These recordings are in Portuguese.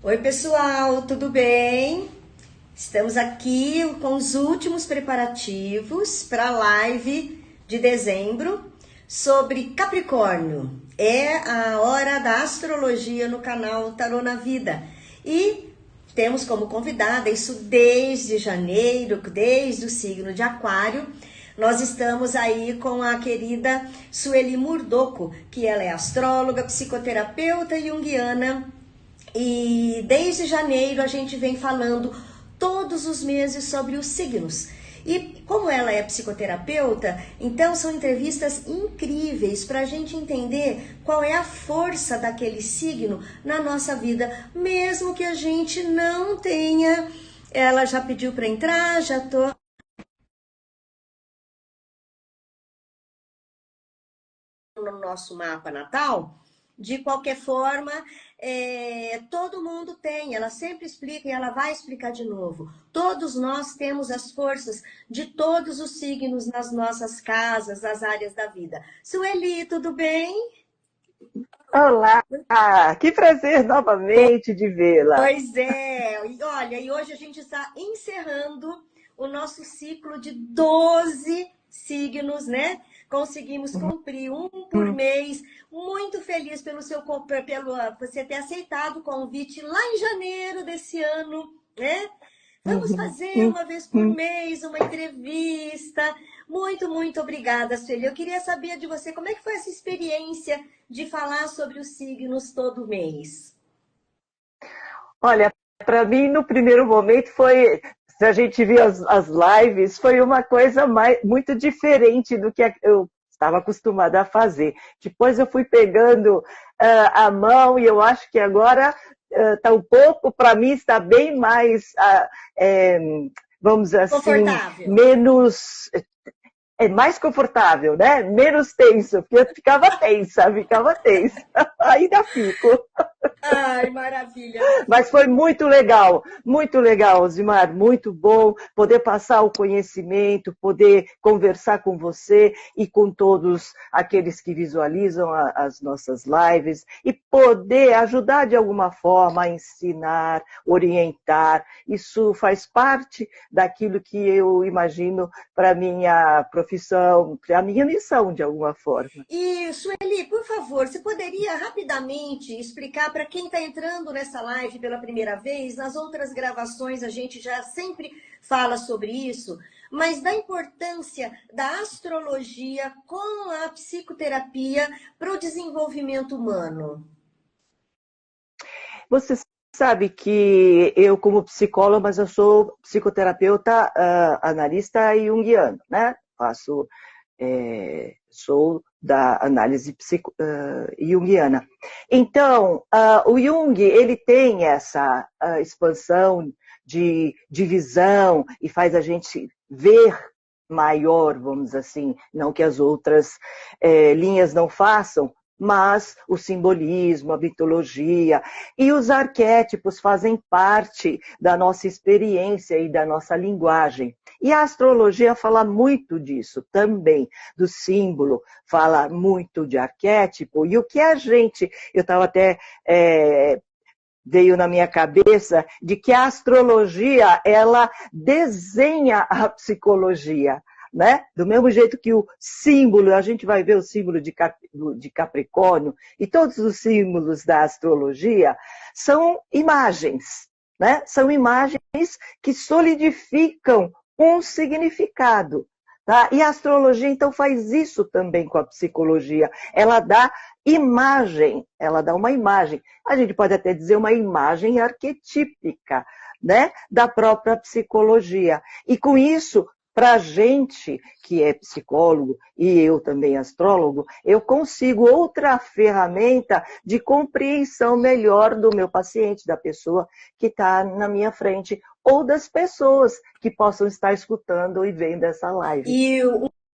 Oi, pessoal, tudo bem? Estamos aqui com os últimos preparativos para a live de dezembro sobre Capricórnio. É a hora da astrologia no canal Tarô na Vida. E temos como convidada, isso desde janeiro, desde o signo de Aquário, nós estamos aí com a querida Sueli Murdoco, que ela é astróloga, psicoterapeuta junguiana. E desde janeiro a gente vem falando todos os meses sobre os signos. E como ela é psicoterapeuta, então são entrevistas incríveis para a gente entender qual é a força daquele signo na nossa vida, mesmo que a gente não tenha. Ela já pediu para entrar, já tô no nosso mapa natal. De qualquer forma, todo mundo tem, ela sempre explica e ela vai explicar de novo. Todos nós temos as forças de todos os signos nas nossas casas, nas áreas da vida. Sueli, tudo bem? Olá, que prazer novamente de vê-la. Pois é, e olha, e hoje a gente está encerrando o nosso ciclo de 12 signos, né? Conseguimos cumprir um por mês. Muito feliz pelo você ter aceitado o convite lá em janeiro desse ano, né? Vamos fazer uma vez por mês uma entrevista. Muito, muito obrigada, Sueli. Eu queria saber de você como é que foi essa experiência de falar sobre os signos todo mês. Olha, para mim no primeiro momento foi, se a gente viu as lives, foi uma coisa muito diferente do que eu estava acostumada a fazer. Depois eu fui pegando a mão e eu acho que agora está um pouco, para mim está bem mais, vamos dizer assim, Confortável. menos mais confortável, né? Menos tenso, porque eu ficava tensa. Ainda fico. Ai, maravilha. Mas foi muito legal, Zimar, muito bom poder passar o conhecimento, poder conversar com você e com todos aqueles que visualizam as nossas lives e poder ajudar de alguma forma a ensinar, orientar. Isso faz parte daquilo que eu imagino para a minha profissão, para a minha missão, de alguma forma. E, Sueli, por favor, você poderia rapidamente explicar para quem está entrando nessa live pela primeira vez? Nas outras gravações a gente já sempre fala sobre isso, mas da importância da astrologia com a psicoterapia para o desenvolvimento humano. Você sabe que eu, como psicóloga, mas eu sou psicoterapeuta, analista junguiano, né? Sou da análise junguiana. Então, o Jung, ele tem essa expansão de visão e faz a gente ver maior, vamos dizer assim, não que as outras linhas não façam, mas o simbolismo, a mitologia e os arquétipos fazem parte da nossa experiência e da nossa linguagem. E a astrologia fala muito disso também, do símbolo, fala muito de arquétipo, e o que eu estava até veio na minha cabeça de que a astrologia, ela desenha a psicologia, né? Do mesmo jeito que o símbolo, a gente vai ver o símbolo de Capricórnio e todos os símbolos da astrologia são imagens, né? São imagens que solidificam um significado. Tá? E a astrologia, então, faz isso também com a psicologia. Ela dá imagem, ela dá uma imagem. A gente pode até dizer uma imagem arquetípica, né? Da própria psicologia. E com isso, para a gente que é psicólogo e eu também astrólogo, eu consigo outra ferramenta de compreensão melhor do meu paciente, da pessoa que está na minha frente, ou das pessoas que possam estar escutando e vendo essa live. E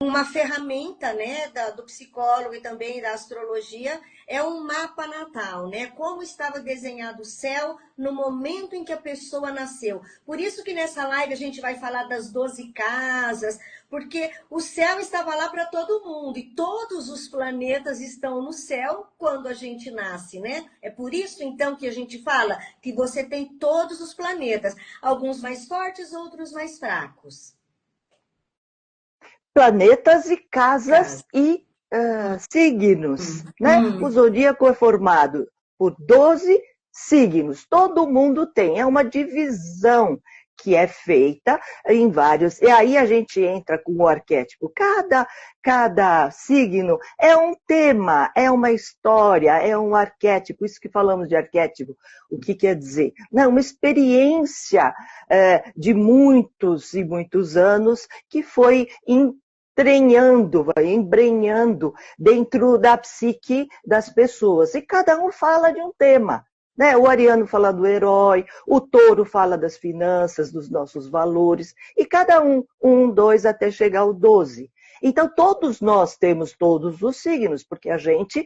uma ferramenta, né, do psicólogo e também da astrologia é um mapa natal, né? Como estava desenhado o céu no momento em que a pessoa nasceu. Por isso que nessa live a gente vai falar das 12 casas, porque o céu estava lá para todo mundo e todos os planetas estão no céu quando a gente nasce, né? É por isso então que a gente fala que você tem todos os planetas, alguns mais fortes, outros mais fracos. Planetas e casas e signos, né? O zodíaco é formado por 12 signos, todo mundo tem, é uma divisão que é feita em vários, e aí a gente entra com o arquétipo, cada signo é um tema, é uma história, é um arquétipo, isso que falamos de arquétipo, o que quer dizer? Não, uma experiência de muitos e muitos anos que foi entranhando, vai embrenhando dentro da psique das pessoas. E cada um fala de um tema. Né? O ariano fala do herói, o touro fala das finanças, dos nossos valores, e cada um, dois, até chegar ao 12. Então, todos nós temos todos os signos, porque a gente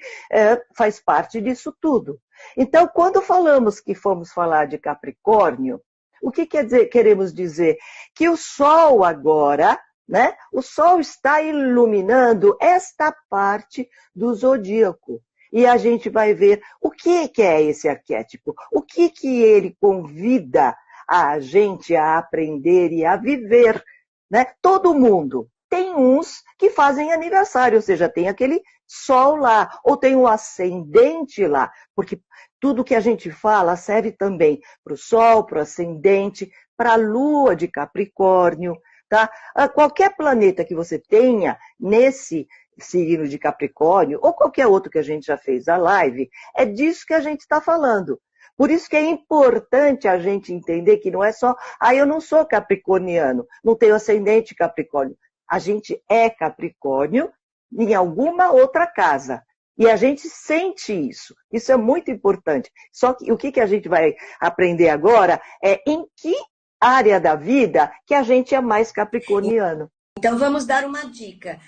faz parte disso tudo. Então, quando falamos que fomos falar de Capricórnio, o que queremos dizer? Que o Sol agora, né? O Sol está iluminando esta parte do zodíaco. E a gente vai ver o que é esse arquétipo, o que ele convida a gente a aprender e a viver. Né? Todo mundo. Tem uns que fazem aniversário, ou seja, tem aquele Sol lá, ou tem um ascendente lá, porque tudo que a gente fala serve também para o Sol, para o ascendente, para a Lua de Capricórnio. Tá? Qualquer planeta que você tenha nesse signo de Capricórnio, ou qualquer outro que a gente já fez a live, é disso que a gente está falando. Por isso que é importante a gente entender que não é só, eu não sou capricorniano, não tenho ascendente Capricórnio. A gente é Capricórnio em alguma outra casa. E a gente sente isso. Isso é muito importante. Só que o que a gente vai aprender agora é em que área da vida que a gente é mais capricorniano. Então, vamos dar uma dica.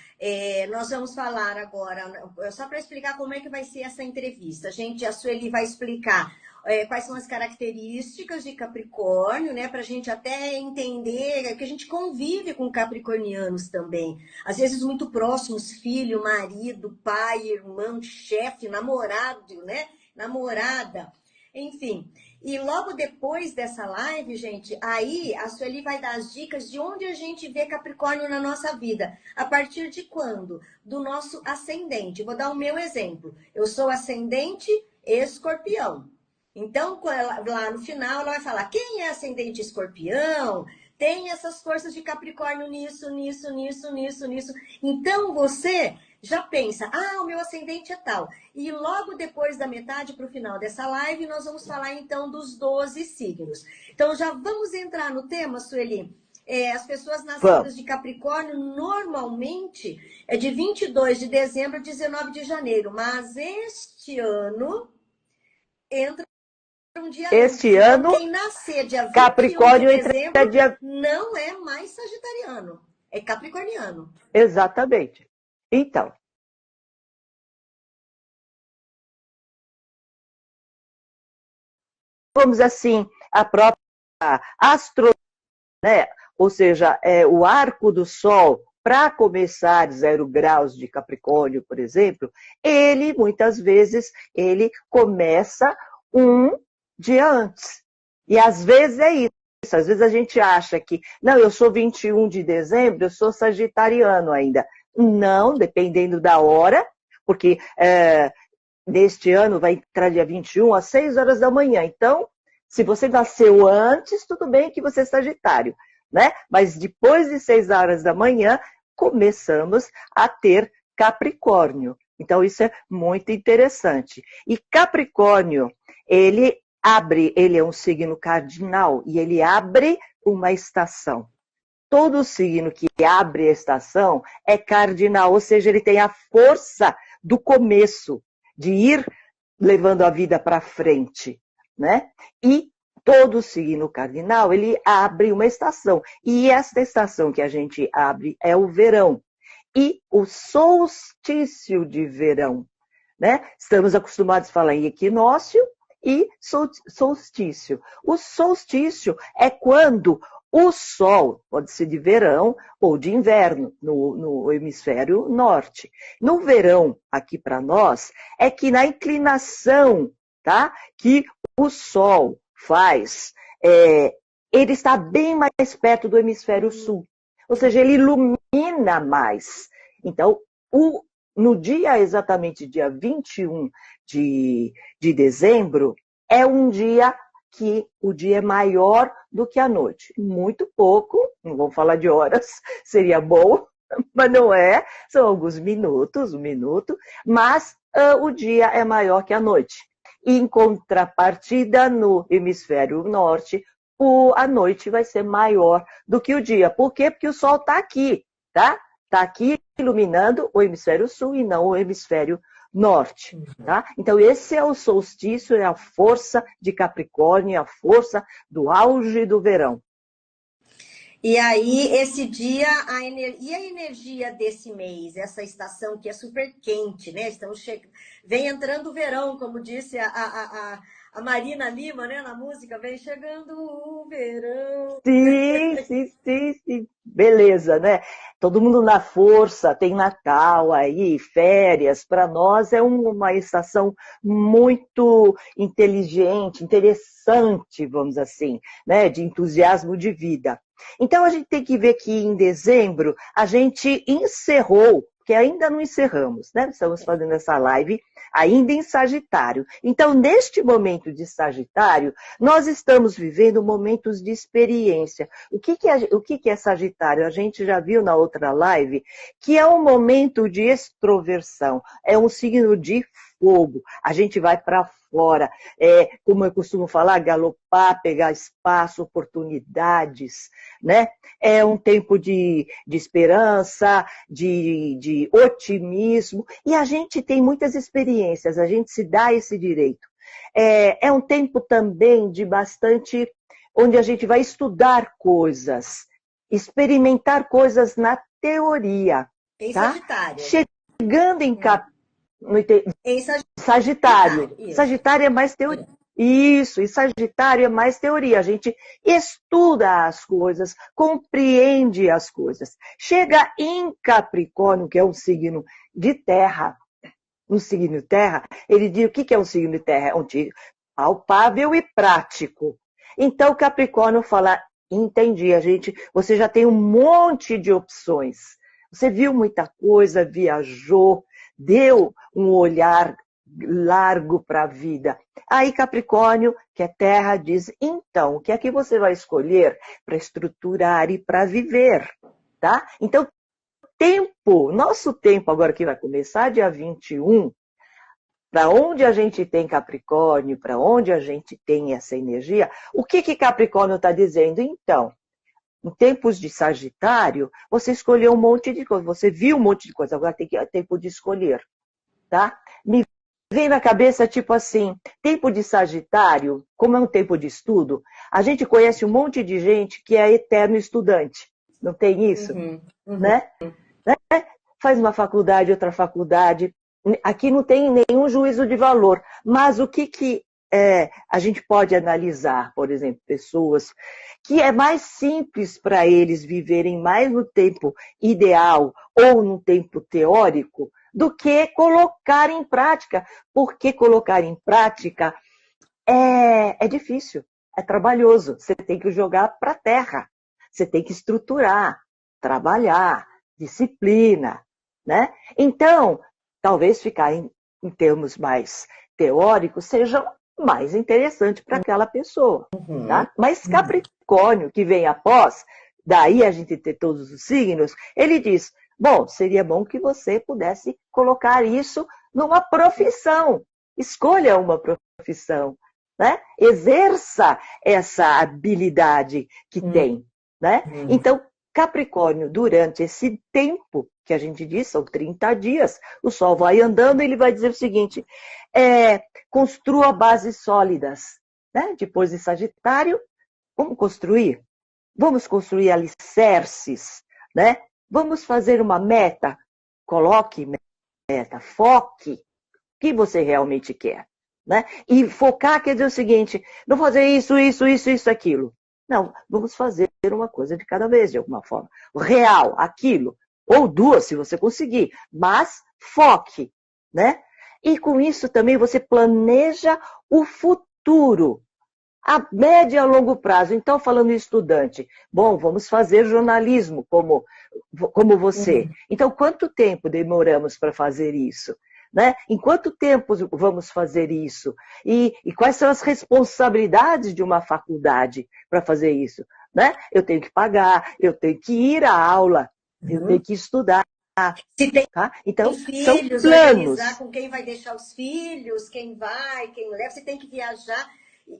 Nós vamos falar agora, só para explicar como é que vai ser essa entrevista. A Sueli vai explicar quais são as características de Capricórnio, né? Para a gente até entender que a gente convive com capricornianos também. Às vezes muito próximos, filho, marido, pai, irmão, chefe, namorado, né? Namorada, enfim. E logo depois dessa live, gente, aí a Sueli vai dar as dicas de onde a gente vê Capricórnio na nossa vida. A partir de quando? Do nosso ascendente. Vou dar o meu exemplo. Eu sou ascendente Escorpião. Então, lá no final, ela vai falar quem é ascendente Escorpião, tem essas forças de Capricórnio nisso, nisso, nisso, nisso, nisso. Então, você já pensa, o meu ascendente é tal. E logo depois da metade para o final dessa live, nós vamos falar então dos 12 signos. Então já vamos entrar no tema, Sueli. As pessoas nascidas de Capricórnio normalmente é de 22 de dezembro a 19 de janeiro. Mas este ano entra um dia este antes. Ano, então, quem nascer dia 21 Capricórnio de dezembro dia... não é mais sagitariano, é capricorniano. Exatamente. Então, vamos assim, a própria astronomia, né? Ou seja, o arco do Sol, para começar de 0 graus de Capricórnio, por exemplo, ele, muitas vezes, ele começa um dia antes. E às vezes é isso. Às vezes a gente acha que, não, eu sou 21 de dezembro, eu sou sagitariano ainda. Não, dependendo da hora, porque neste ano vai entrar dia 21 às 6 horas da manhã. Então, se você nasceu antes, tudo bem que você é sagitário, né? Mas depois de 6 horas da manhã, começamos a ter Capricórnio. Então, isso é muito interessante. E Capricórnio, ele é um signo cardinal e ele abre uma estação. Todo signo que abre a estação é cardinal, ou seja, ele tem a força do começo, de ir levando a vida para frente, né? E todo signo cardinal, ele abre uma estação. E esta estação que a gente abre é o verão. E o solstício de verão, né? Estamos acostumados a falar em equinócio e solstício. O solstício é quando o sol, pode ser de verão ou de inverno, no hemisfério norte. No verão, aqui para nós, é que na inclinação, tá? Que o sol faz, ele está bem mais perto do hemisfério sul. Ou seja, ele ilumina mais. Então, no dia exatamente dia 21 de dezembro, é um dia que o dia é maior do que a noite. Muito pouco, não vamos falar de horas, seria bom, mas não é, são alguns minutos, um minuto, mas o dia é maior que a noite. E, em contrapartida, no hemisfério norte, a noite vai ser maior do que o dia. Por quê? Porque o sol está aqui, tá? Está aqui iluminando o hemisfério sul e não o hemisfério norte, tá? Então esse é o solstício, é a força de Capricórnio, é a força do auge do verão. E aí, esse dia, e a energia desse mês, essa estação que é super quente, né? Vem entrando o verão, como disse a Marina Lima, né? Na música, vem chegando o verão. Sim. Beleza, né? Todo mundo na força, tem Natal aí, férias. Para nós é uma estação muito inteligente, interessante, vamos assim, né? De entusiasmo de vida. Então a gente tem que ver que em dezembro a gente encerrou, que ainda não encerramos, né? Estamos fazendo essa live ainda em Sagitário. Então, neste momento de Sagitário, nós estamos vivendo momentos de experiência. O que é Sagitário? A gente já viu na outra live que é um momento de extroversão, é um signo de fogo. A gente vai para fora, como eu costumo falar, galopar, pegar espaço, oportunidades, né? É um tempo de esperança, de otimismo, e a gente tem muitas experiências, a gente se dá esse direito. É um tempo também de bastante, onde a gente vai estudar coisas, experimentar coisas na teoria. Em tá? Sagitário. Chegando em Em Sagitário. Sagitário é mais teoria. Isso, e Sagitário é mais teoria. A gente estuda as coisas, compreende as coisas. Chega em Capricórnio, que é um signo de terra. Um signo de terra, ele diz o que é um signo de terra? É um signo palpável e prático. Então, Capricórnio fala, entendi, você já tem um monte de opções. Você viu muita coisa, viajou, deu um olhar largo para a vida. Aí Capricórnio, que é terra, diz, então, o que é que você vai escolher para estruturar e para viver? Tá? Então, nosso tempo agora que vai começar dia 21, para onde a gente tem Capricórnio, para onde a gente tem essa energia, o que Capricórnio está dizendo? Então, em tempos de Sagitário, você escolheu um monte de coisa, você viu um monte de coisa, agora tem tempo de escolher, tá? Me vem na cabeça, tipo assim, tempo de Sagitário, como é um tempo de estudo, a gente conhece um monte de gente que é eterno estudante, não tem isso? Né? Faz uma faculdade, outra faculdade, aqui não tem nenhum juízo de valor, mas o que a gente pode analisar, por exemplo, pessoas que é mais simples para eles viverem mais no tempo ideal ou no tempo teórico do que colocar em prática, porque colocar em prática é difícil, é trabalhoso, você tem que jogar para a terra, você tem que estruturar, trabalhar, disciplina, né? Então, talvez ficar em termos mais teóricos seja mais interessante para aquela pessoa. Tá? Mas Capricórnio, que vem após, daí a gente ter todos os signos, ele diz, bom, seria bom que você pudesse colocar isso numa profissão. Escolha uma profissão, né? Exerça essa habilidade que tem, né? Então, Capricórnio, durante esse tempo que a gente diz, são 30 dias, o Sol vai andando e ele vai dizer o seguinte, construa bases sólidas. Né? Depois de Sagitário, vamos construir? Vamos construir alicerces, né? Vamos fazer uma meta, coloque meta, foque, que você realmente quer. Né? E focar quer dizer o seguinte, não fazer isso, aquilo. Não, vamos fazer uma coisa de cada vez, de alguma forma. Real, aquilo. Ou duas, se você conseguir. Mas foque, né? E com isso também você planeja o futuro. A médio e a longo prazo. Então, falando em estudante, bom, vamos fazer jornalismo como você. Então, quanto tempo demoramos para fazer isso? Né? Em quanto tempo vamos fazer isso? E quais são as responsabilidades de uma faculdade para fazer isso? Né? Eu tenho que pagar, eu tenho que ir à aula, eu tenho que estudar. Se tem, tá? Então, filhos, são planos. organizar com quem vai deixar os filhos, quem vai, quem leva, você tem que viajar.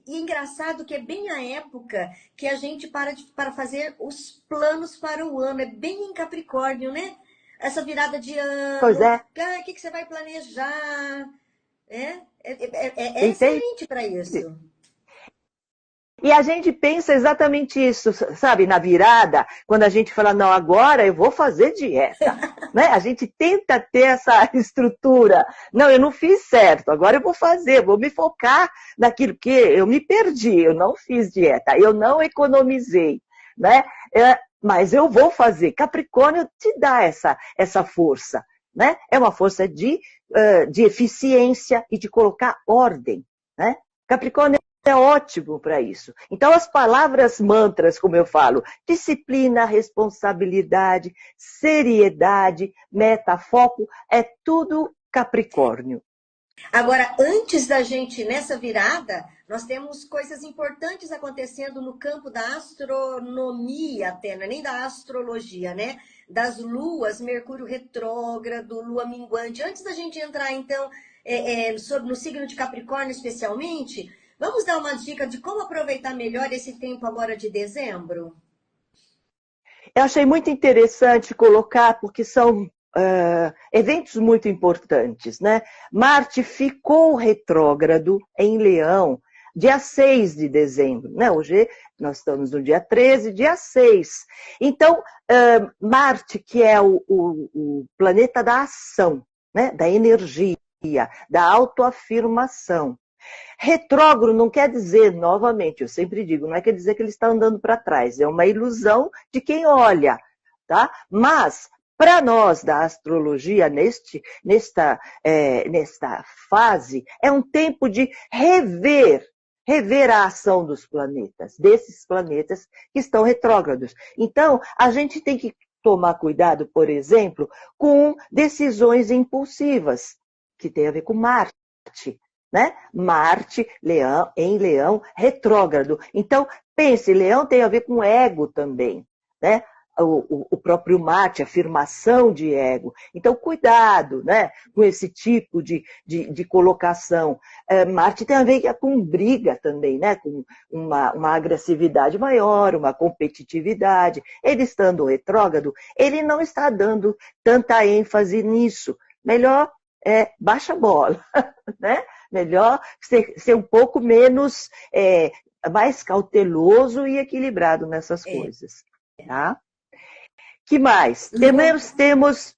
E engraçado que é bem a época que a gente para fazer os planos para o ano. É bem em Capricórnio, né? Essa virada de ano. Pois é. O que você vai planejar? É excelente para isso. E a gente pensa exatamente isso, sabe, na virada, quando a gente fala, não, agora eu vou fazer dieta. Né? A gente tenta ter essa estrutura. Não, eu não fiz certo, agora eu vou fazer, vou me focar naquilo que eu me perdi, eu não fiz dieta, eu não economizei. Né? Mas eu vou fazer. Capricórnio te dá essa força. Né? É uma força de eficiência e de colocar ordem. Né? Capricórnio é ótimo para isso. Então, as palavras mantras, como eu falo, disciplina, responsabilidade, seriedade, meta, foco, é tudo Capricórnio. Agora, antes da gente, nessa virada, nós temos coisas importantes acontecendo no campo da astronomia até, não é nem da astrologia, né? Das luas, Mercúrio retrógrado, lua minguante. Antes da gente entrar, então, no signo de Capricórnio especialmente, vamos dar uma dica de como aproveitar melhor esse tempo agora de dezembro? Eu achei muito interessante colocar, porque são eventos muito importantes, né? Marte ficou retrógrado em Leão, dia 6 de dezembro, né? Hoje nós estamos no dia 13, dia 6. Então, Marte, que é o planeta da ação, né? Da energia, da autoafirmação. Retrógrado não quer dizer, novamente, eu sempre digo, não quer dizer que ele está andando para trás, é uma ilusão de quem olha, tá? Mas, para nós da astrologia, nesta fase, é um tempo de rever a ação dos planetas, desses planetas que estão retrógrados. Então, a gente tem que tomar cuidado, por exemplo, com decisões impulsivas, que tem a ver com Marte. Né? Marte, em Leão, retrógrado. Então, pense, Leão tem a ver com ego também, né? O próprio Marte, afirmação de ego. Então, cuidado, né? Com esse tipo de colocação. Marte tem a ver com briga também, né? Com uma agressividade maior, uma competitividade. Ele estando retrógrado, ele não está dando tanta ênfase nisso. Melhor baixa a bola, né? Melhor ser um pouco menos, mais cauteloso e equilibrado nessas coisas. Tá? Que mais? Temos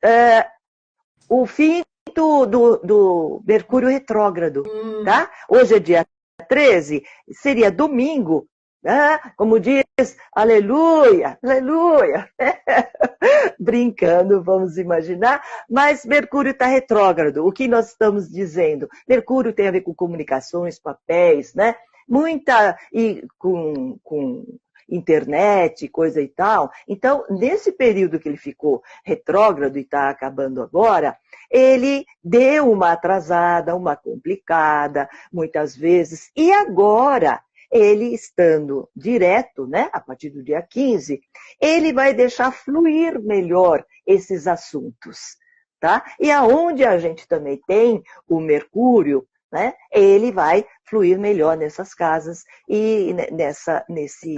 o fim do Mercúrio retrógrado. Tá? Hoje é dia 13, seria domingo. Como diz, aleluia, aleluia. Brincando, vamos imaginar, mas Mercúrio está retrógrado. O que nós estamos dizendo? Mercúrio tem a ver com comunicações, papéis, né? E com internet, coisa e tal. Então, nesse período que ele ficou retrógrado e está acabando agora, ele deu uma atrasada, uma complicada, muitas vezes, e agora, ele estando direto, né, a partir do dia 15, ele vai deixar fluir melhor esses assuntos, tá? E aonde a gente também tem o Mercúrio, né, ele vai fluir melhor nessas casas e nesse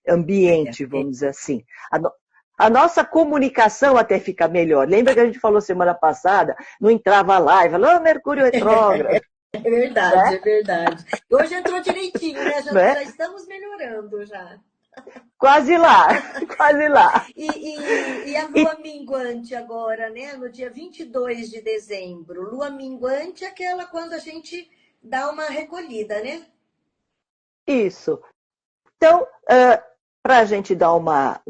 ambiente, vamos dizer assim. A nossa comunicação até fica melhor. Lembra que a gente falou semana passada, não entrava lá e falou, Mercúrio retrógrado. É verdade, é verdade. Hoje entrou direitinho, né? Já estamos melhorando já. Quase lá, quase lá. E a lua minguante agora, né? No dia 22 de dezembro. Lua minguante é aquela quando a gente dá uma recolhida, né? Isso. Então, para a gente dar uma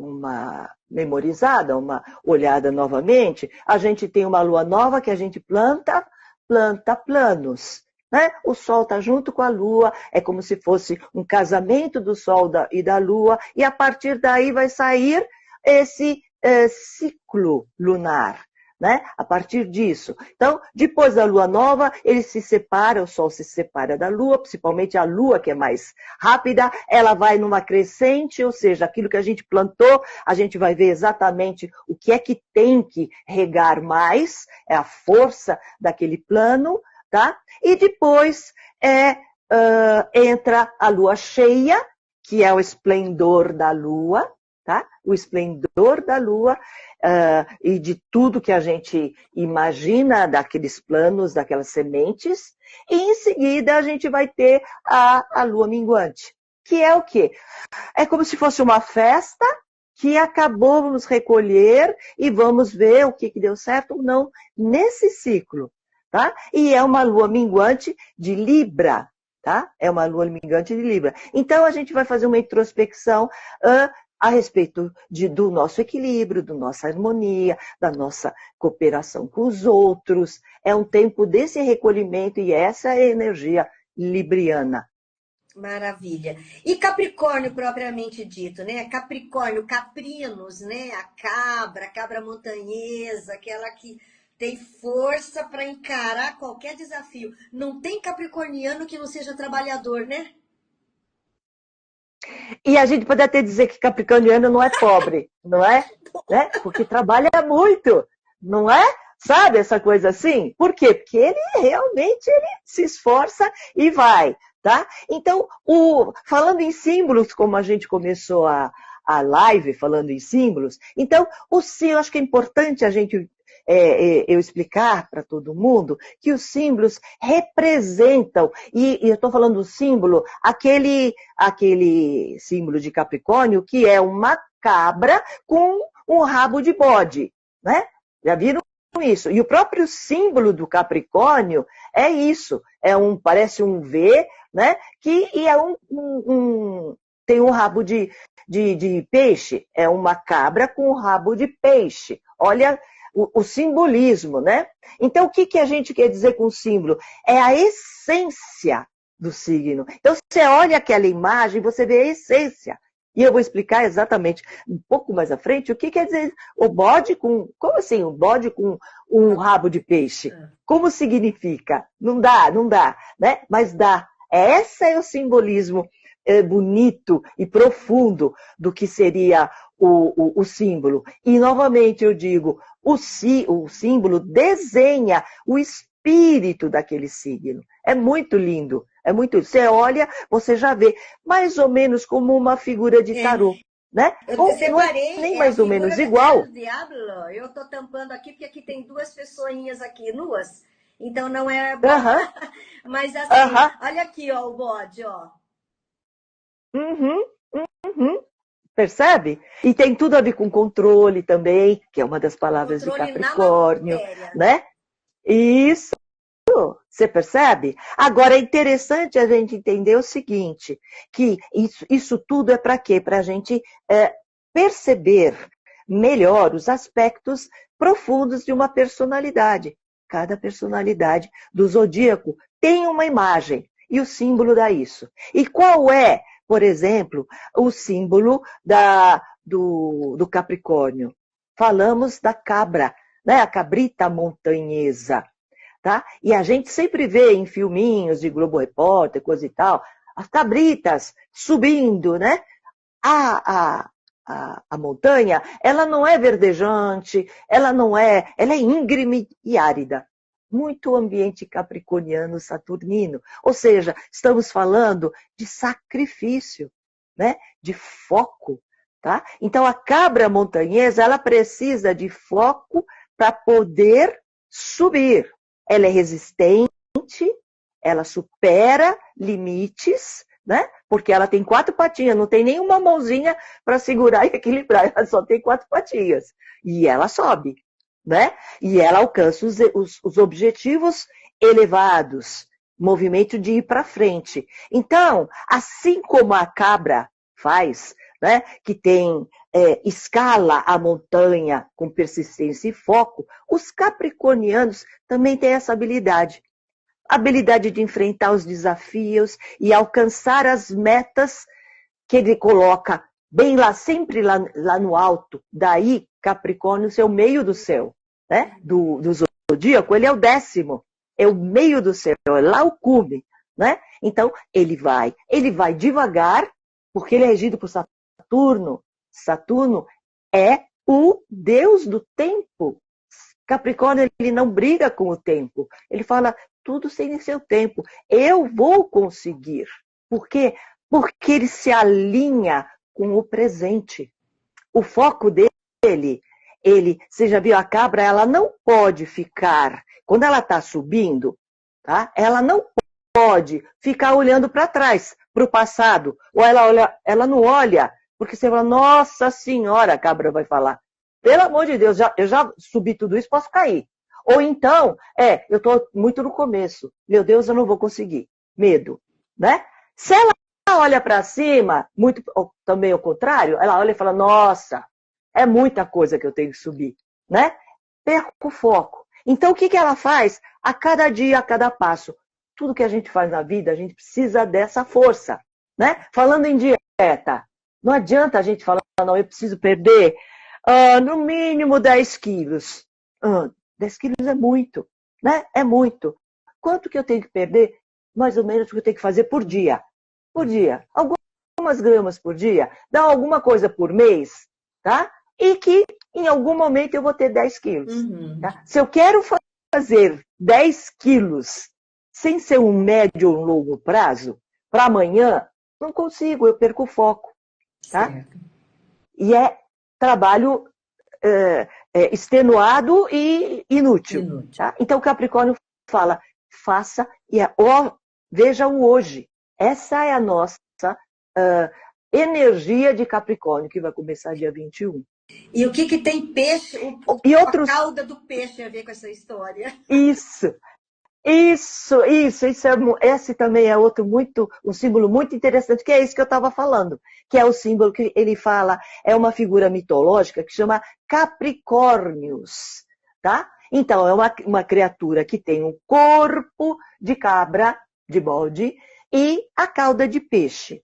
memorizada, uma olhada novamente, a gente tem uma lua nova que a gente planta planos. Né? O Sol está junto com a Lua, é como se fosse um casamento do Sol e da Lua, e a partir daí vai sair esse ciclo lunar. Né? A partir disso. Então, depois da lua nova, ele se separa, o Sol se separa da Lua, principalmente a Lua, que é mais rápida, ela vai numa crescente, ou seja, aquilo que a gente plantou, a gente vai ver exatamente o que é que tem que regar mais, é a força daquele plano, tá? E depois entra a Lua cheia, que é o esplendor da Lua, tá? O esplendor da Lua, e de tudo que a gente imagina daqueles planos, daquelas sementes, e em seguida a gente vai ter a lua minguante, que é o quê? É como se fosse uma festa que acabou, vamos recolher e vamos ver o que deu certo ou não nesse ciclo, tá? E é uma lua minguante de Libra, tá? É uma lua minguante de Libra. Então a gente vai fazer uma introspecção a respeito do nosso equilíbrio, da nossa harmonia, da nossa cooperação com os outros. É um tempo desse recolhimento e essa é a energia libriana. Maravilha. E Capricórnio propriamente dito, né? Capricórnio, caprinos, né? A cabra montanhesa, aquela que tem força para encarar qualquer desafio. Não tem capricorniano que não seja trabalhador, né? E a gente pode até dizer que capricorniano não é pobre, não é? Né? Porque trabalha muito, não é? Sabe essa coisa assim? Por quê? Porque ele realmente se esforça e vai, tá? Então, falando em símbolos, como a gente começou a live falando em símbolos, então, eu acho que é importante a gente eu explicar para todo mundo que os símbolos representam, e eu estou falando do símbolo, aquele símbolo de Capricórnio, que é uma cabra com um rabo de bode, né? Já viram isso? E o próprio símbolo do Capricórnio é isso, parece um V, né? E é tem um rabo de peixe, é uma cabra com um rabo de peixe. Olha o simbolismo, né? Então, o que a gente quer dizer com símbolo? É a essência do signo. Então, você olha aquela imagem, você vê a essência. E eu vou explicar exatamente um pouco mais à frente o que quer dizer o bode com... Como assim, um bode com um rabo de peixe? Como significa? Não dá, né? Mas dá. Esse é o simbolismo bonito e profundo do que seria o símbolo. E, novamente, eu digo, o símbolo desenha o espírito daquele signo. É muito lindo. É muito. Você olha, você já vê mais ou menos como uma figura de tarô. Né? Eu separei, nem mais ou menos igual. Diablo. Eu estou tampando aqui, porque aqui tem duas pessoinhas aqui, nuas. Então não é... Mas assim, olha aqui, ó, o bode, ó. Percebe? E tem tudo a ver com controle também, que é uma das palavras de Capricórnio, né? Isso. Você percebe? Agora, é interessante a gente entender o seguinte, que isso tudo é para quê? Para a gente perceber melhor os aspectos profundos de uma personalidade. Cada personalidade do zodíaco tem uma imagem e o símbolo dá isso. E qual é, por exemplo, o símbolo do Capricórnio? Falamos da cabra, né? A cabrita montanhesa. Tá? E a gente sempre vê em filminhos de Globo Repórter, coisa e tal, as cabritas subindo, né? A montanha, ela não é verdejante, ela é íngreme e árida. Muito ambiente capricorniano saturnino. Ou seja, estamos falando de sacrifício, né? De foco, tá? Então a cabra montanhesa, ela precisa de foco para poder subir. Ela é resistente, ela supera limites, né? Porque ela tem 4 patinhas, não tem nenhuma mãozinha para segurar e equilibrar, ela só tem 4 patinhas. E ela sobe, né? E ela alcança os objetivos elevados, movimento de ir para frente. Então, assim como a cabra faz, né? Que tem escala a montanha com persistência e foco, os capricornianos também têm essa habilidade. Habilidade de enfrentar os desafios e alcançar as metas que ele coloca bem lá, sempre lá no alto. Daí, Capricórnio ser o meio do céu, né? Do zodíaco, ele é o 10º, é o meio do céu, é lá o cume, né? Então, ele vai devagar, porque ele é regido por Saturno. Saturno é o deus do tempo. Capricórnio, ele não briga com o tempo. Ele fala, tudo tem seu tempo. Eu vou conseguir. Por quê? Porque ele se alinha com o presente. O foco dele, você já viu a cabra, ela não pode ficar, quando ela está subindo, tá? Ela não pode ficar olhando para trás, para o passado. Ou ela não olha, porque você fala, nossa senhora, a cabra vai falar. Pelo amor de Deus, eu já subi tudo isso, posso cair. Ou então, eu estou muito no começo. Meu Deus, eu não vou conseguir. Medo, né? Se ela olha para cima, muito também ao contrário, ela olha e fala, nossa, é muita coisa que eu tenho que subir, né? Perco o foco. Então, o que ela faz? A cada dia, a cada passo. Tudo que a gente faz na vida, a gente precisa dessa força, né? Falando em dieta, não adianta a gente falar, não, eu preciso perder no mínimo 10 quilos. 10 quilos é muito, né? É muito. Quanto que eu tenho que perder? Mais ou menos o que eu tenho que fazer por dia. Por dia. Algumas gramas por dia. Dá alguma coisa por mês, tá? E que em algum momento eu vou ter 10 quilos. Uhum. Tá? Se eu quero fazer 10 quilos sem ser um médio ou longo prazo, para amanhã, não consigo, eu perco o foco. Tá? Certo. E é trabalho extenuado e inútil. Tá? Então o Capricórnio fala, faça e veja o hoje. Essa é a nossa energia de Capricórnio, que vai começar dia 21. E o que tem peixe, a cauda do peixe a ver com essa história? Isso. Esse também é um símbolo muito interessante, que é isso que eu estava falando, que é o símbolo que ele fala, é uma figura mitológica que chama Capricórnios, tá? Então, é uma criatura que tem um corpo de cabra, de bode, e a cauda de peixe.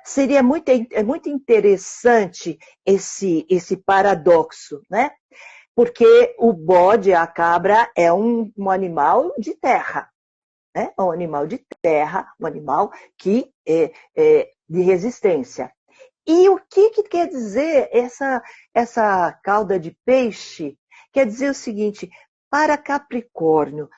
Seria muito interessante esse paradoxo, né? Porque o bode, a cabra, é um animal de terra. Né? Um animal de terra, um animal que de resistência. E o que quer dizer essa cauda de peixe? Quer dizer o seguinte, para Capricórnio,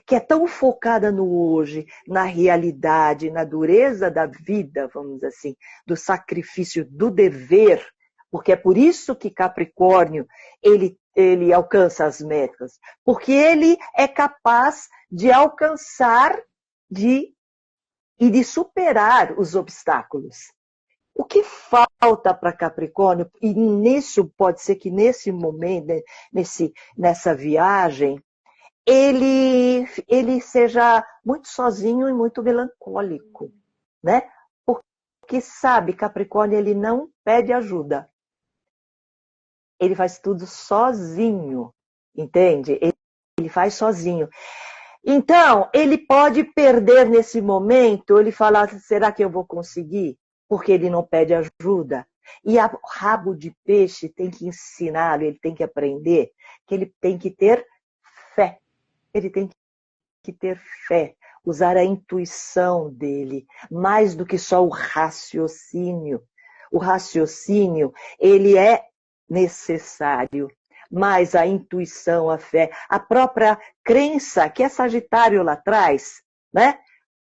que é tão focada no hoje, na realidade, na dureza da vida, vamos dizer assim, do sacrifício, do dever, porque é por isso que Capricórnio, ele alcança as metas, porque ele é capaz de alcançar e de superar os obstáculos. O que falta para Capricórnio, e nisso pode ser que nesse momento, nessa viagem, ele seja muito sozinho e muito melancólico, né? Porque sabe, Capricórnio, ele não pede ajuda. Ele faz tudo sozinho, entende? Ele faz sozinho. Então, ele pode perder nesse momento, ele falar, será que eu vou conseguir? Porque ele não pede ajuda. E o rabo de peixe tem que ensiná-lo, ele tem que aprender que ele tem que ter fé. Ele tem que ter fé, usar a intuição dele, mais do que só o raciocínio. O raciocínio, ele é necessário, mas a intuição, a fé, a própria crença, que é Sagitário lá atrás, né?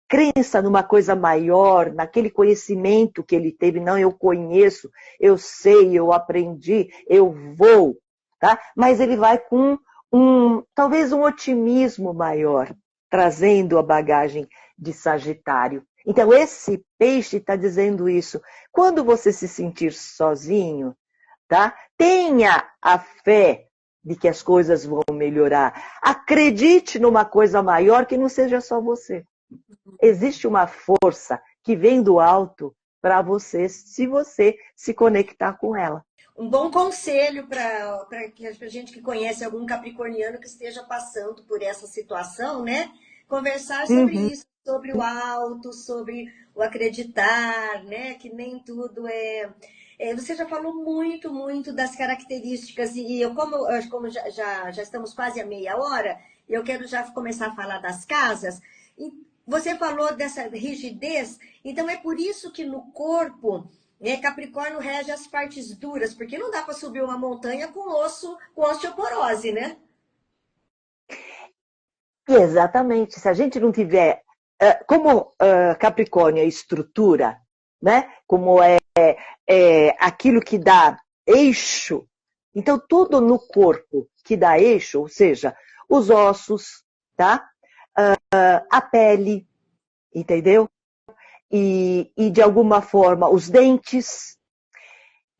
Crença numa coisa maior, naquele conhecimento que ele teve, não, eu conheço, eu sei, eu aprendi, eu vou, tá? Mas ele vai com talvez um otimismo maior, trazendo a bagagem de Sagitário. Então, esse peixe está dizendo isso. Quando você se sentir sozinho, tá? Tenha a fé de que as coisas vão melhorar. Acredite numa coisa maior que não seja só você. Existe uma força que vem do alto para você, se você se conectar com ela. Um bom conselho para a gente que conhece algum capricorniano que esteja passando por essa situação, né? Conversar sobre isso, sobre o alto, sobre o acreditar, né? Que nem tudo você já falou muito, muito das características, e como já estamos quase a meia hora, eu quero já começar a falar das casas. E você falou dessa rigidez, então é por isso que no corpo, né, Capricórnio rege as partes duras, porque não dá para subir uma montanha com osteoporose, né? Exatamente. Se a gente não tiver, como Capricórnio é estrutura, né? Como é aquilo que dá eixo, então tudo no corpo que dá eixo, ou seja, os ossos, tá? A pele, entendeu? E de alguma forma os dentes.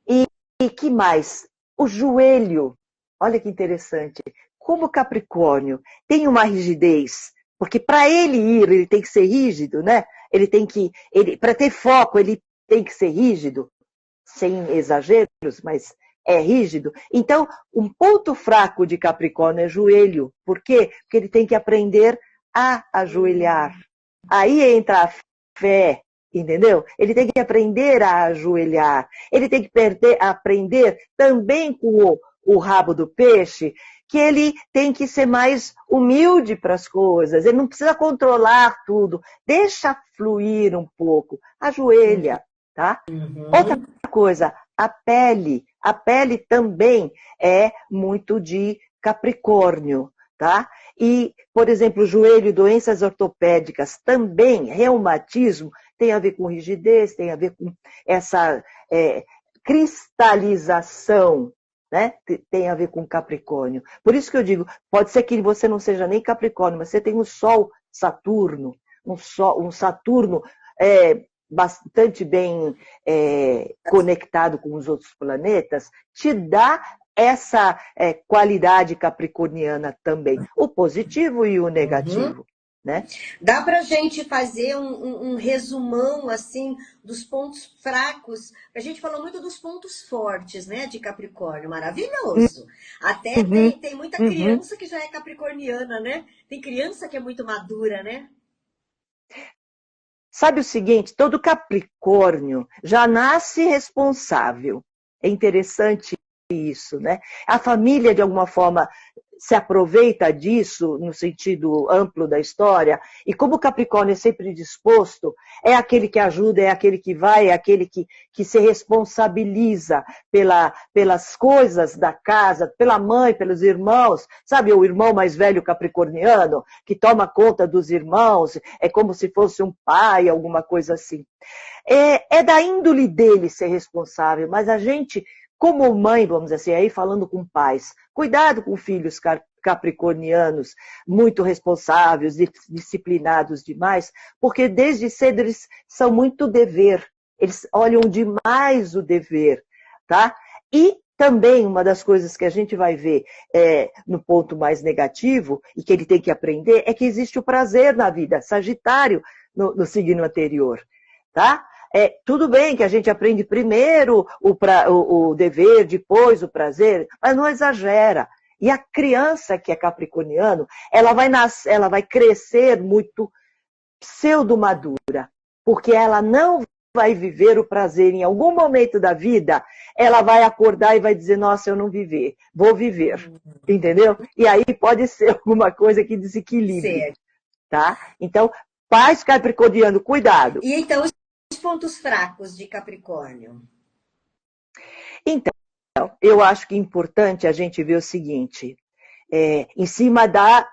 E que mais? O joelho. Olha que interessante. Como o Capricórnio tem uma rigidez, porque para ele ir, ele tem que ser rígido, né? Para ter foco, ele tem que ser rígido, sem exageros, mas é rígido. Então, um ponto fraco de Capricórnio é joelho. Por quê? Porque ele tem que aprender a ajoelhar. Aí entra a fé, entendeu? Ele tem que aprender a ajoelhar. Ele tem que aprender também com o rabo do peixe, que ele tem que ser mais humilde para as coisas. Ele não precisa controlar tudo. Deixa fluir um pouco. Ajoelha, tá? Outra coisa, a pele. A pele também é muito de Capricórnio, tá? E, por exemplo, joelho, doenças ortopédicas também, reumatismo, tem a ver com rigidez, tem a ver com essa cristalização, né? Tem a ver com Capricórnio. Por isso que eu digo, pode ser que você não seja nem Capricórnio, mas você tem um Sol Saturno, um Saturno bastante bem conectado com os outros planetas, te dá essa qualidade capricorniana também, o positivo e o negativo. Né? Dá para a gente fazer um resumão assim dos pontos fracos? A gente falou muito dos pontos fortes, né, de Capricórnio, maravilhoso. Até tem muita criança que já é capricorniana, né? Tem criança que é muito madura, né? Sabe o seguinte, todo Capricórnio já nasce responsável. É interessante isso, né? A família, de alguma forma, se aproveita disso no sentido amplo da história, e como o Capricórnio é sempre disposto, é aquele que ajuda, é aquele que vai, é aquele que se responsabiliza pelas coisas da casa, pela mãe, pelos irmãos, sabe, o irmão mais velho capricorniano, que toma conta dos irmãos, é como se fosse um pai, alguma coisa assim. É da índole dele ser responsável, mas a gente, como mãe, vamos dizer assim, aí falando com pais, cuidado com filhos capricornianos, muito responsáveis, disciplinados demais, porque desde cedo eles são muito dever, eles olham demais o dever, tá? E também uma das coisas que a gente vai ver no ponto mais negativo, e que ele tem que aprender, é que existe o prazer na vida, Sagitário no signo anterior, tá? Tudo bem que a gente aprende primeiro o dever, depois o prazer, mas não exagera. E a criança que é capricorniano, ela vai crescer muito pseudo-madura, porque ela não vai viver o prazer. Em algum momento da vida, ela vai acordar e vai dizer, nossa, eu não vou viver. Entendeu? E aí pode ser alguma coisa que desequilibre. Tá? Então, pais capricorniano, cuidado. E então, os pontos fracos de Capricórnio? Então, eu acho que é importante a gente ver o seguinte, em cima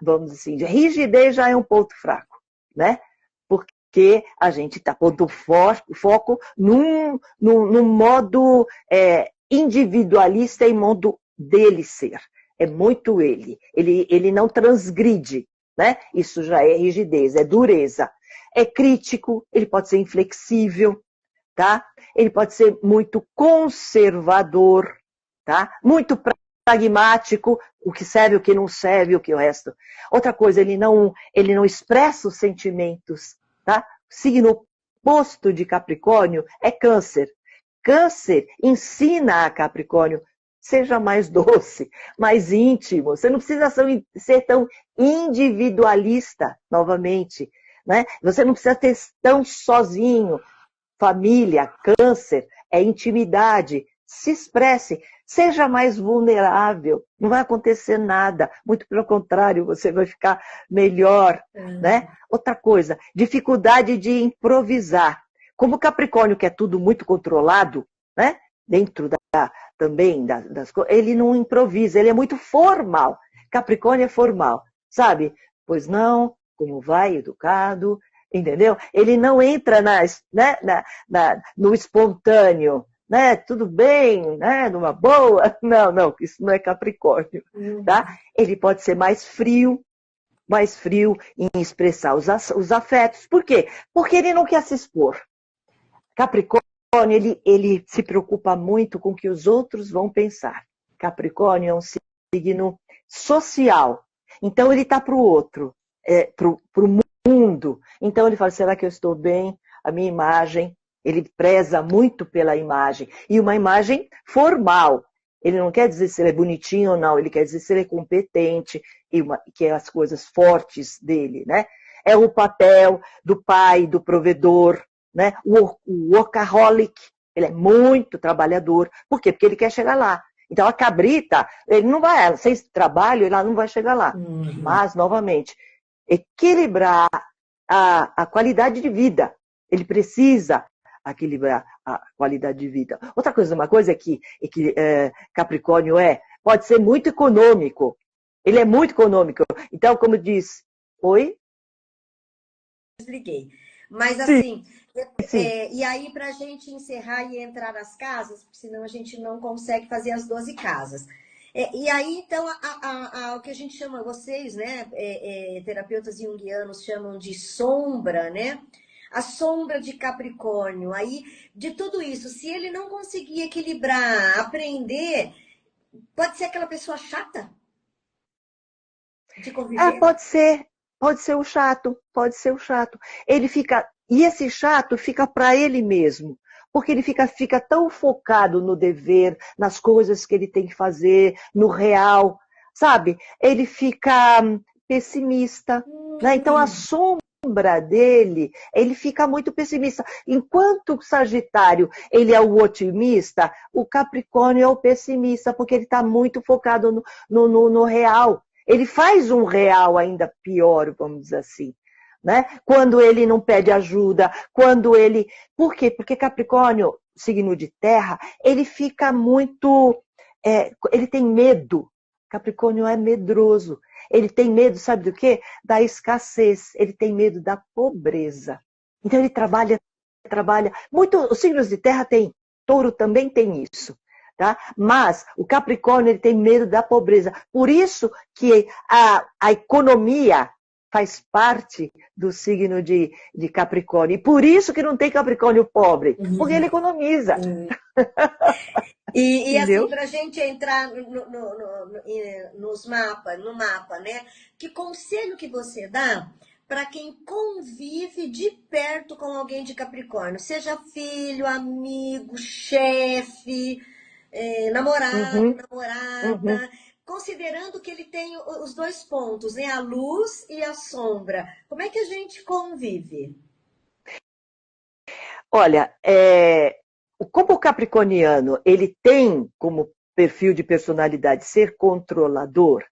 vamos dizer assim, rigidez já é um ponto fraco, né? Porque a gente está pondo foco num modo individualista e modo dele ser. É muito ele. Ele não transgride, né? Isso já é rigidez, é dureza. é crítico, ele pode ser inflexível, tá? Ele pode ser muito conservador, tá? Muito pragmático, o que serve, o que não serve, o que o resto. Outra coisa, ele não expressa os sentimentos, tá? Signo oposto de Capricórnio é Câncer. Câncer ensina a Capricórnio, seja mais doce, mais íntimo. Você não precisa ser tão individualista, novamente, né? Você não precisa ter tão sozinho. Família, Câncer, é intimidade. Se expresse, seja mais vulnerável, não vai acontecer nada, muito pelo contrário, você vai ficar melhor, né? Outra coisa, dificuldade de improvisar. Como o Capricórnio quer tudo muito controlado, né? Dentro também das coisas, ele não improvisa, ele é muito formal. Capricórnio é formal, sabe? Pois não, como vai, educado, entendeu? Ele não entra no espontâneo, né? Tudo bem, né? Numa boa. Não, isso não é Capricórnio, tá? Ele pode ser mais frio em expressar os afetos. Por quê? Porque ele não quer se expor. Capricórnio, ele se preocupa muito com o que os outros vão pensar. Capricórnio é um signo social. Então, ele está para o outro, para o mundo. Então, ele fala, será que eu estou bem? A minha imagem, ele preza muito pela imagem. E uma imagem formal. Ele não quer dizer se ele é bonitinho ou não, ele quer dizer se ele é competente, que é as coisas fortes dele, né? É o papel do pai, do provedor, né? O workaholic, ele é muito trabalhador. Por quê? Porque ele quer chegar lá. Então, a cabrita, ele não vai, sem trabalho, ela não vai chegar lá. Mas, novamente, equilibrar a qualidade de vida. Ele precisa equilibrar a qualidade de vida. Outra coisa, é que Capricórnio pode ser muito econômico. Ele é muito econômico. Então, como diz, oi? Desliguei. Mas assim, e aí para a gente encerrar e entrar nas casas, porque senão a gente não consegue fazer as 12 casas. E aí, então, o que a gente chama, vocês, né, terapeutas junguianos chamam de sombra, né? A sombra de Capricórnio. Aí, de tudo isso, se ele não conseguir equilibrar, aprender, pode ser aquela pessoa chata de conviver? Pode ser o chato. Ele fica, e esse chato fica para ele mesmo. Porque ele fica tão focado no dever, nas coisas que ele tem que fazer, no real, sabe? Ele fica pessimista, né? Então a sombra dele, ele fica muito pessimista. Enquanto o Sagitário, ele é o otimista, o Capricórnio é o pessimista, porque ele está muito focado no real. Ele faz um real ainda pior, vamos dizer assim. Né? Quando ele não pede ajuda, Por quê? Porque Capricórnio, signo de terra, ele fica muito... ele tem medo. Capricórnio é medroso. Ele tem medo, sabe do quê? Da escassez. Ele tem medo da pobreza. Então ele trabalha muito. Os signos de terra tem. Touro também tem isso. Tá? Mas o Capricórnio ele tem medo da pobreza. Por isso que a economia faz parte do signo de Capricórnio. E por isso que não tem Capricórnio pobre, porque ele economiza. E assim, para a gente entrar no mapa, né? Que conselho que você dá para quem convive de perto com alguém de Capricórnio? Seja filho, amigo, chefe, namorado, namorada... Considerando que ele tem os dois pontos, né? A luz e a sombra. Como é que a gente convive? Olha, como o capricorniano, ele tem como perfil de personalidade ser controlador,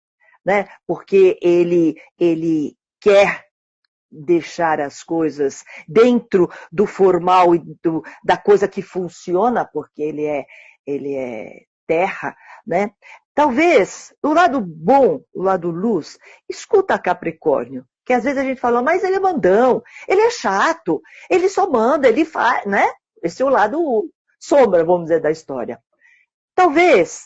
né? Porque ele quer deixar as coisas dentro do formal e da coisa que funciona, porque ele é terra, né? Talvez, o lado bom, o lado luz, escuta Capricórnio, que às vezes a gente fala, mas ele é mandão, ele é chato, ele só manda, ele faz, né? Esse é o lado sombra, vamos dizer, da história. Talvez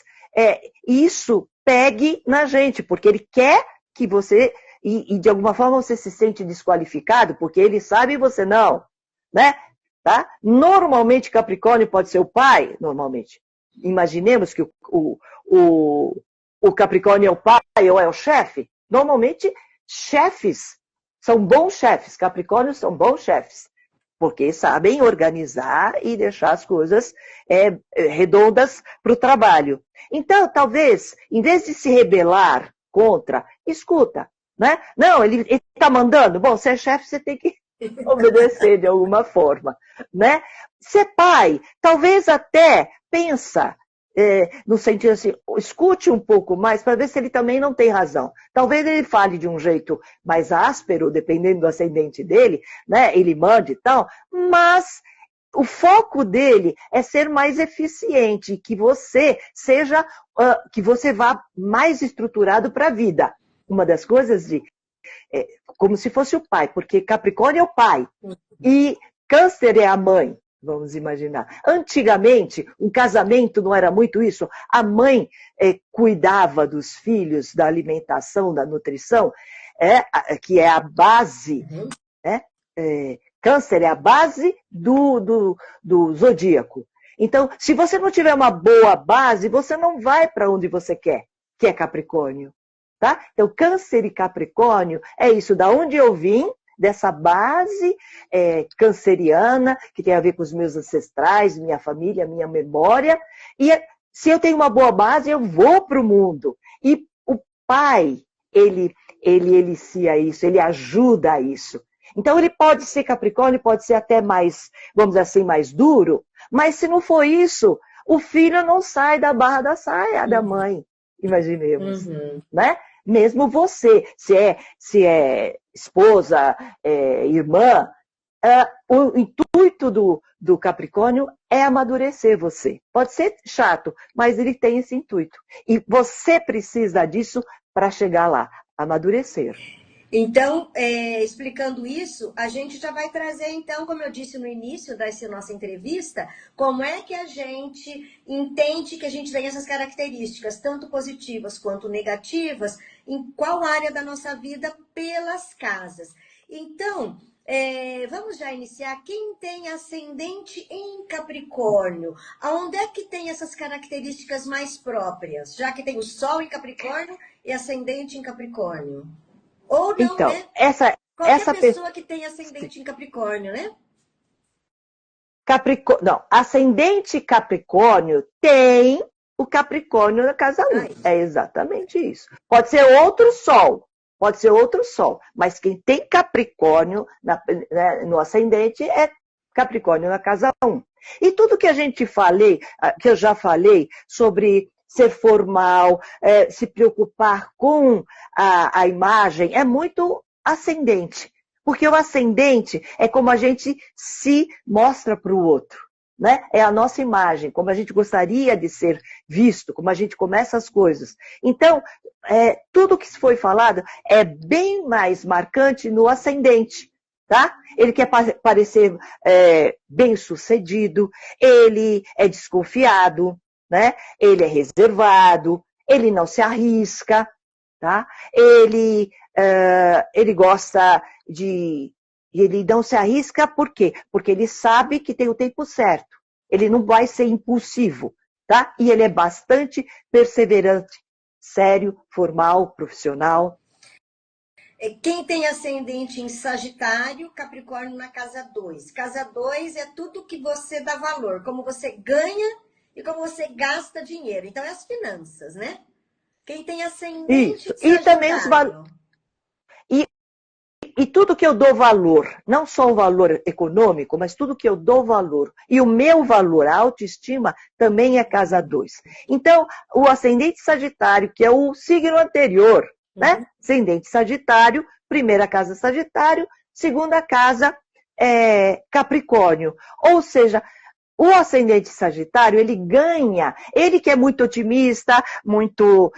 isso pegue na gente, porque ele quer que você e de alguma forma você se sente desqualificado, porque ele sabe e você não, né? Tá? Normalmente Capricórnio pode ser o pai, normalmente. Imaginemos que o Capricórnio é o pai ou é o chefe. Normalmente, chefes são bons chefes, Capricórnios são bons chefes, porque sabem organizar e deixar as coisas redondas para o trabalho. Então, talvez, em vez de se rebelar contra, escuta, né? Não, ele está mandando. Bom, você é chefe, você tem que obedecer de alguma forma, né? Ser pai, talvez até pensa, no sentido assim, escute um pouco mais para ver se ele também não tem razão. Talvez ele fale de um jeito mais áspero, dependendo do ascendente dele, né? Ele mande e tal, mas o foco dele é ser mais eficiente, que você seja, que você vá mais estruturado para a vida. Uma das coisas como se fosse o pai, porque Capricórnio é o pai e Câncer é a mãe, vamos imaginar. Antigamente, um casamento não era muito isso. A mãe cuidava dos filhos, da alimentação, da nutrição, que é a base, né? Câncer é a base do zodíaco. Então, se você não tiver uma boa base, você não vai para onde você quer, que é Capricórnio. Tá? Então, Câncer e Capricórnio é isso, da onde eu vim, dessa base canceriana, que tem a ver com os meus ancestrais, minha família, minha memória. E se eu tenho uma boa base, eu vou para o mundo. E o pai, ele elicia isso, ele ajuda a isso. Então, ele pode ser Capricórnio, pode ser até mais, vamos dizer assim, mais duro, mas se não for isso, o filho não sai da barra da saia da mãe. Imaginemos, né? Mesmo você, se é esposa, irmã, o intuito do Capricórnio é amadurecer você. Pode ser chato, mas ele tem esse intuito. E você precisa disso para chegar lá, amadurecer. Então, explicando isso, a gente já vai trazer, então, como eu disse no início dessa nossa entrevista, como é que a gente entende que a gente tem essas características, tanto positivas quanto negativas, em qual área da nossa vida pelas casas. Então, vamos já iniciar. Quem tem ascendente em Capricórnio, aonde é que tem essas características mais próprias? Já que tem o Sol em Capricórnio e ascendente em Capricórnio. Ou não, então, né? essa pessoa que tem ascendente em Capricórnio, né? Não, ascendente Capricórnio tem o Capricórnio na casa 1. É exatamente isso. Pode ser outro sol, mas quem tem Capricórnio no ascendente é Capricórnio na casa 1. E tudo que que eu já falei sobre ser formal, se preocupar com a imagem, é muito ascendente. Porque o ascendente é como a gente se mostra para o outro, né? É a nossa imagem, como a gente gostaria de ser visto, como a gente começa as coisas. Então, tudo que foi falado é bem mais marcante no ascendente. Tá? Ele quer parecer bem-sucedido, ele é desconfiado, né? Ele é reservado, ele não se arrisca, tá? Ele gosta ele não se arrisca por quê? Porque ele sabe que tem o tempo certo. Ele não vai ser impulsivo, tá? E ele é bastante perseverante, sério, formal, profissional. Quem tem ascendente em Sagitário, Capricórnio na casa 2. Casa 2 é tudo que você dá valor, como você ganha e como você gasta dinheiro. Então, é as finanças, né? Quem tem ascendente em Sagitário. E também os valores. E tudo que eu dou valor, não só o valor econômico, mas tudo que eu dou valor. E o meu valor, a autoestima, também é casa 2. Então, o ascendente Sagitário, que é o signo anterior, né? Ascendente Sagitário, primeira casa Sagitário, segunda casa Capricórnio. Ou seja, o ascendente Sagitário, ele ganha, ele que é muito otimista, muito,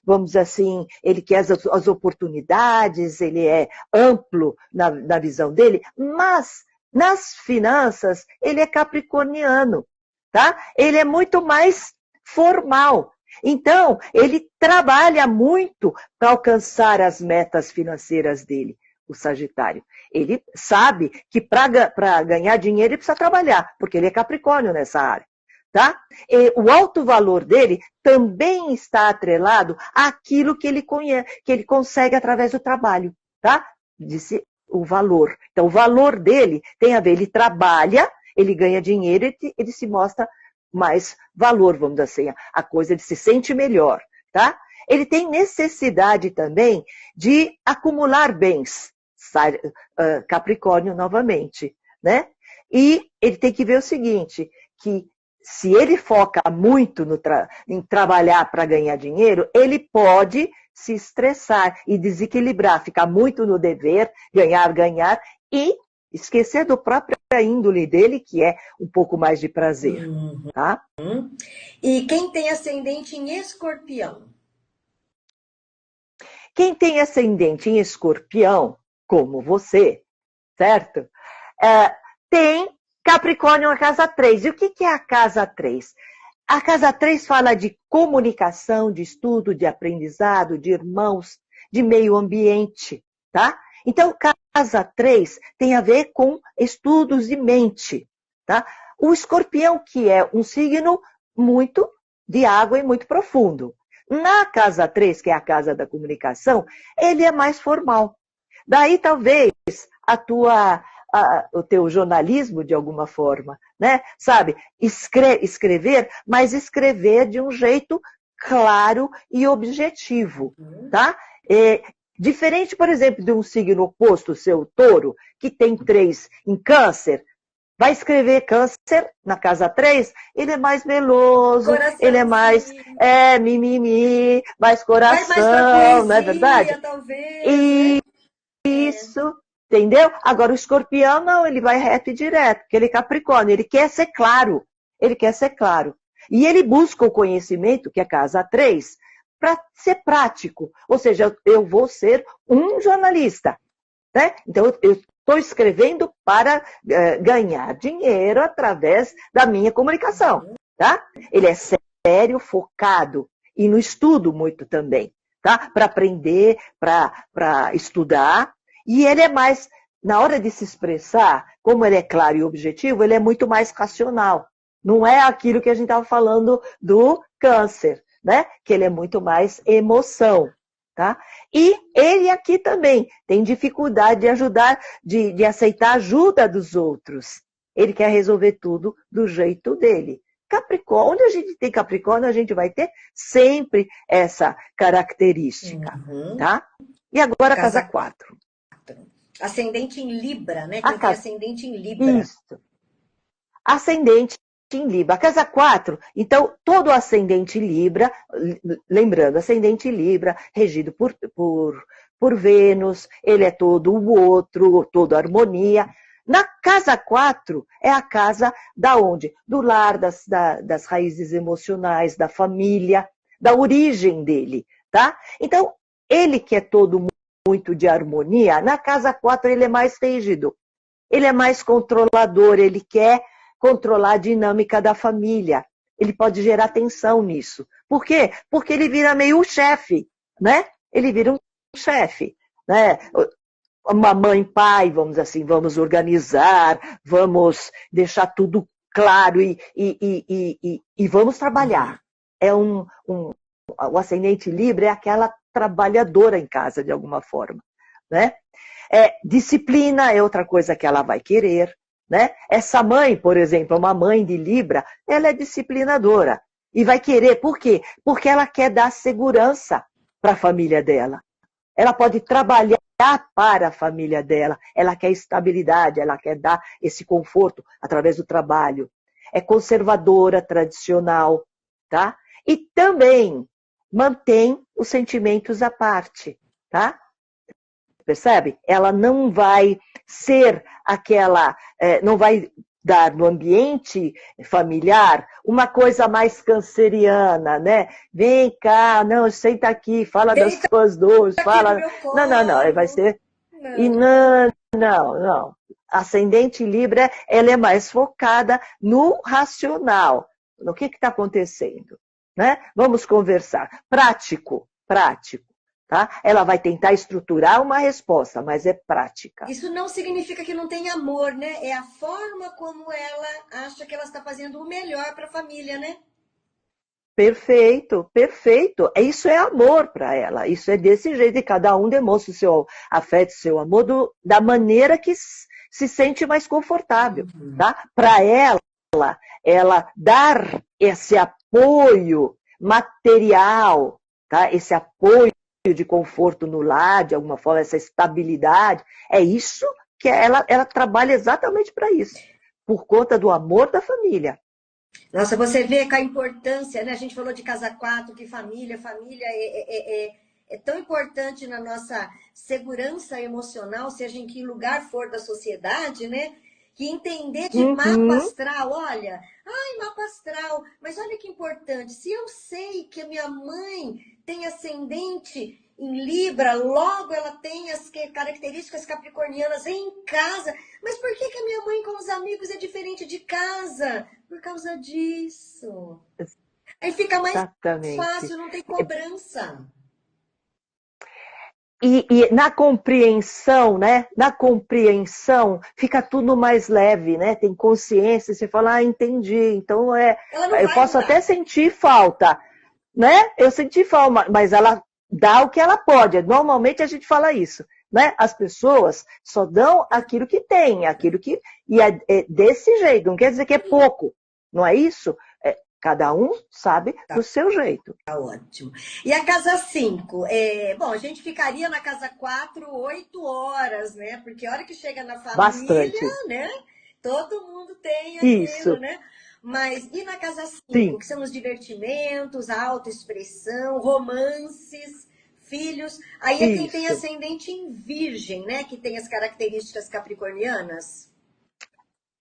vamos dizer assim, ele quer as oportunidades, ele é amplo na visão dele, mas nas finanças ele é capricorniano, tá? Ele é muito mais formal. Então, ele trabalha muito para alcançar as metas financeiras dele, o Sagitário. Ele sabe que para ganhar dinheiro ele precisa trabalhar, porque ele é Capricórnio nessa área. Tá? E o alto valor dele também está atrelado àquilo que ele conhece, que ele consegue através do trabalho. Tá? Disse o valor. Então, o valor dele tem a ver, ele trabalha, ele ganha dinheiro, ele se mostra mais valor, vamos dizer assim, a coisa, ele se sente melhor, tá? Ele tem necessidade também de acumular bens, Capricórnio novamente, né? E ele tem que ver o seguinte, que se ele foca muito em trabalhar para ganhar dinheiro, ele pode se estressar e desequilibrar, ficar muito no dever, ganhar, e esquecer do própria índole dele, que é um pouco mais de prazer. Tá? E quem tem ascendente em Escorpião? Quem tem ascendente em Escorpião, como você, certo? Tem Capricórnio na casa 3. E o que é a casa 3? A casa 3 fala de comunicação, de estudo, de aprendizado, de irmãos, de meio ambiente, tá? Então, casa 3 tem a ver com estudos de mente, tá? O Escorpião, que é um signo muito de água e muito profundo. Na casa 3, que é a casa da comunicação, ele é mais formal. Daí, talvez, o teu jornalismo, de alguma forma, né? Sabe? Escrever, mas escrever de um jeito claro e objetivo, tá? Diferente, por exemplo, de um signo oposto, o seu touro, que tem 3 em câncer, vai escrever câncer na casa 3, ele é mais meloso, ele é mais mimimi, mais coração, não é verdade? Talvez, Isso, entendeu? Agora o Escorpião, não, ele vai reto e direto, porque ele é Capricórnio, ele quer ser claro, E ele busca o conhecimento, que é a casa 3, para ser prático. Ou seja, eu vou ser um jornalista, né? Então, eu estou escrevendo para ganhar dinheiro através da minha comunicação, tá? Ele é sério, focado e no estudo muito também, tá? Para aprender, para estudar. E ele é mais, na hora de se expressar, como ele é claro e objetivo, ele é muito mais racional. Não é aquilo que a gente estava falando do câncer, né? Que ele é muito mais emoção, tá? E ele aqui também tem dificuldade de ajudar, de aceitar a ajuda dos outros. Ele quer resolver tudo do jeito dele. Capricórnio, onde a gente tem Capricórnio, a gente vai ter sempre essa característica, tá? E agora casa 4. Ascendente em Libra, né? Quem tem ascendente em Libra. Isso. Ascendente em Libra. A casa 4, então, todo ascendente Libra, lembrando, ascendente Libra, regido por Vênus, ele é todo o outro, toda harmonia. Na casa 4 é a casa da onde? Do lar, das raízes emocionais, da família, da origem dele, tá? Então, ele que é todo muito de harmonia, na casa 4 ele é mais rígido, ele é mais controlador, ele quer controlar a dinâmica da família. Ele pode gerar tensão nisso. Por quê? Porque ele vira meio chefe, né? Ele vira um chefe, né? Mamãe, pai, vamos assim, vamos organizar, vamos deixar tudo claro e vamos trabalhar. O ascendente Libra é aquela trabalhadora em casa, de alguma forma, né? Disciplina é outra coisa que ela vai querer, né? Essa mãe, por exemplo, uma mãe de Libra, ela é disciplinadora e vai querer, por quê? Porque ela quer dar segurança para a família dela. Ela pode trabalhar para a família dela, ela quer estabilidade, ela quer dar esse conforto através do trabalho. É conservadora, tradicional, tá? E também mantém os sentimentos à parte, tá? Percebe? Ela não vai ser aquela, não vai dar no ambiente familiar uma coisa mais canceriana, né? Vem cá, não, senta aqui, fala das suas dores, fala... Não, vai ser... E não. Ascendente Libra, ela é mais focada no racional. No que está acontecendo? né? Vamos conversar. Prático, prático. Tá? Ela vai tentar estruturar uma resposta, mas é prática. Isso não significa que não tem amor, né? É a forma como ela acha que ela está fazendo o melhor para a família, né? Perfeito, perfeito. Isso é amor para ela. Isso é desse jeito e cada um demonstra o seu afeto, o seu amor da maneira que se sente mais confortável, tá? Para ela dar esse apoio material, tá? Esse apoio de conforto no lar, de alguma forma, essa estabilidade, é isso que ela trabalha exatamente para isso, por conta do amor da família. Nossa, você vê com a importância, né? A gente falou de casa quatro, que família é tão importante na nossa segurança emocional, seja em que lugar for da sociedade, né? Que entender de mapa astral, olha, ai, mapa astral, mas olha que importante, se eu sei que a minha mãe tem ascendente em Libra, logo ela tem as características capricornianas em casa, mas por que a minha mãe com os amigos é diferente de casa? Por causa disso. Aí fica mais fácil, não tem cobrança. E na compreensão, né? Na compreensão fica tudo mais leve, né? Tem consciência, você fala, entendi. Então eu posso até sentir falta, né? Eu senti falta, mas ela dá o que ela pode. Normalmente a gente fala isso, né? As pessoas só dão aquilo que tem, e é desse jeito. Não quer dizer que é pouco, não é isso? Cada um sabe do seu jeito. Tá ótimo. E a casa 5? Bom, a gente ficaria na casa 4 8 horas, né? Porque a hora que chega na família, bastante, né? Todo mundo tem aquilo, isso, né? Mas e na casa 5, que são os divertimentos, a autoexpressão, romances, filhos. Aí é quem tem ascendente em Virgem, né? Que tem as características capricornianas.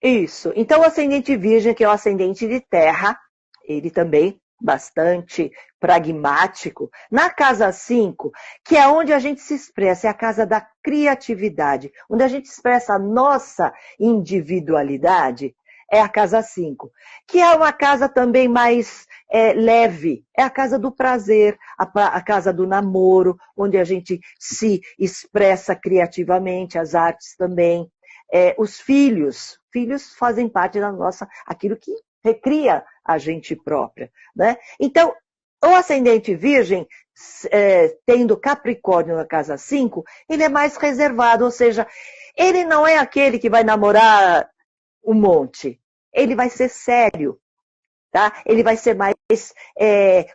Isso. Então, o ascendente Virgem, que é o ascendente de terra, ele também bastante pragmático. Na casa 5, que é onde a gente se expressa, é a casa da criatividade, onde a gente expressa a nossa individualidade, é a casa 5, que é uma casa também mais leve, é a casa do prazer, a casa do namoro, onde a gente se expressa criativamente, as artes também. Os filhos fazem parte da nossa, aquilo que recria a gente própria, né? Então, o ascendente Virgem, tendo Capricórnio na casa 5, ele é mais reservado, ou seja, ele não é aquele que vai namorar um monte, ele vai ser sério, tá? Ele vai ser mais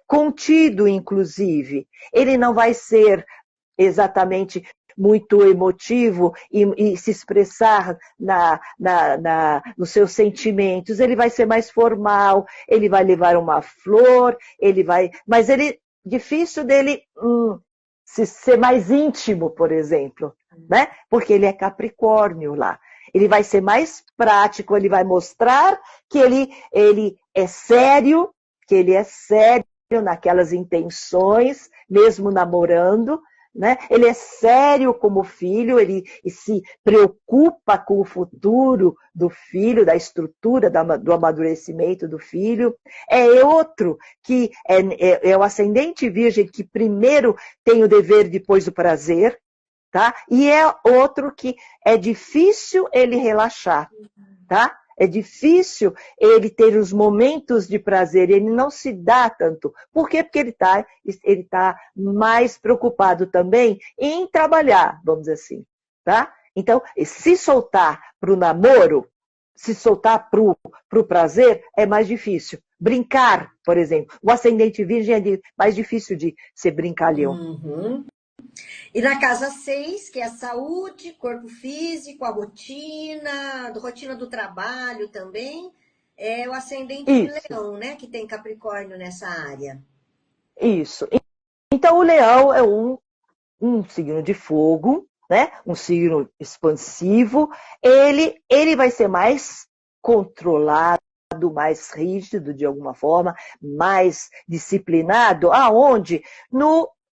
contido, inclusive, ele não vai ser exatamente muito emotivo e se expressar nos seus sentimentos, ele vai ser mais formal, ele vai levar uma flor, mas difícil dele ser mais íntimo, por exemplo, né? Porque ele é Capricórnio lá. Ele vai ser mais prático, ele vai mostrar que ele é sério, naquelas intenções, mesmo namorando, né? Ele é sério como filho, ele se preocupa com o futuro do filho, da estrutura, do amadurecimento do filho. É outro que é o ascendente Virgem, que primeiro tem o dever, depois o prazer, tá? E é outro que é difícil ele relaxar, tá? É difícil ele ter os momentos de prazer, ele não se dá tanto. Por quê? Porque ele tá mais preocupado também em trabalhar, vamos dizer assim, tá? Então, se soltar para o namoro, se soltar para o prazer, é mais difícil. Brincar, por exemplo. O ascendente Virgem é mais difícil de ser brincalhão. Uhum. E na casa 6, que é a saúde, corpo físico, a rotina do trabalho também, é o ascendente de Leão, né? Que tem Capricórnio nessa área. Isso. Então, o Leão é um signo de fogo, né? Um signo expansivo. Ele vai ser mais controlado, mais rígido de alguma forma, mais disciplinado. Aonde?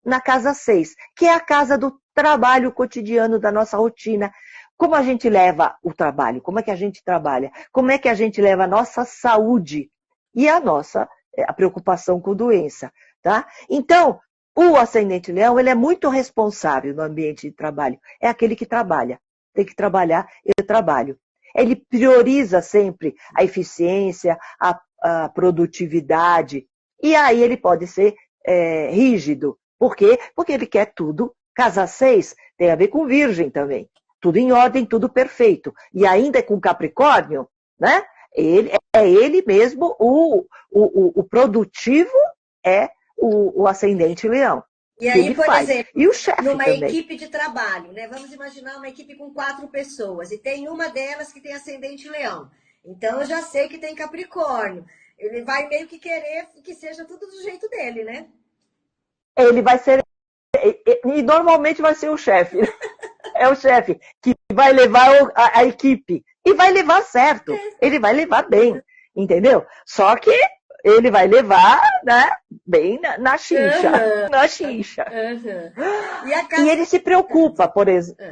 Na casa 6, que é a casa do trabalho cotidiano, da nossa rotina. Como a gente leva o trabalho? Como é que a gente trabalha? Como é que a gente leva a nossa saúde e a nossa a preocupação com doença, tá? Então, o ascendente leão, ele é muito responsável no ambiente de trabalho. É aquele que trabalha. Tem que trabalhar, eu trabalho. Ele prioriza sempre a eficiência, a produtividade. E aí ele pode ser rígido. Por quê? Porque ele quer tudo. Casa 6 tem a ver com virgem também. Tudo em ordem, tudo perfeito. E ainda com Capricórnio, né? Ele mesmo, o produtivo é o ascendente leão. E aí, por exemplo, e o chefe numa também. equipe de trabalho, né? Vamos imaginar uma equipe com 4 pessoas e tem uma delas que tem ascendente leão. Então eu já sei que tem Capricórnio. Ele vai meio que querer que seja tudo do jeito dele, né? Ele vai ser, e normalmente vai ser o chefe. É o chefe que vai levar a equipe. E vai levar certo. Ele vai levar bem, entendeu? Só que ele vai levar, né, bem na chincha. Uhum. Na chincha. Uhum. E ele se preocupa, por exemplo.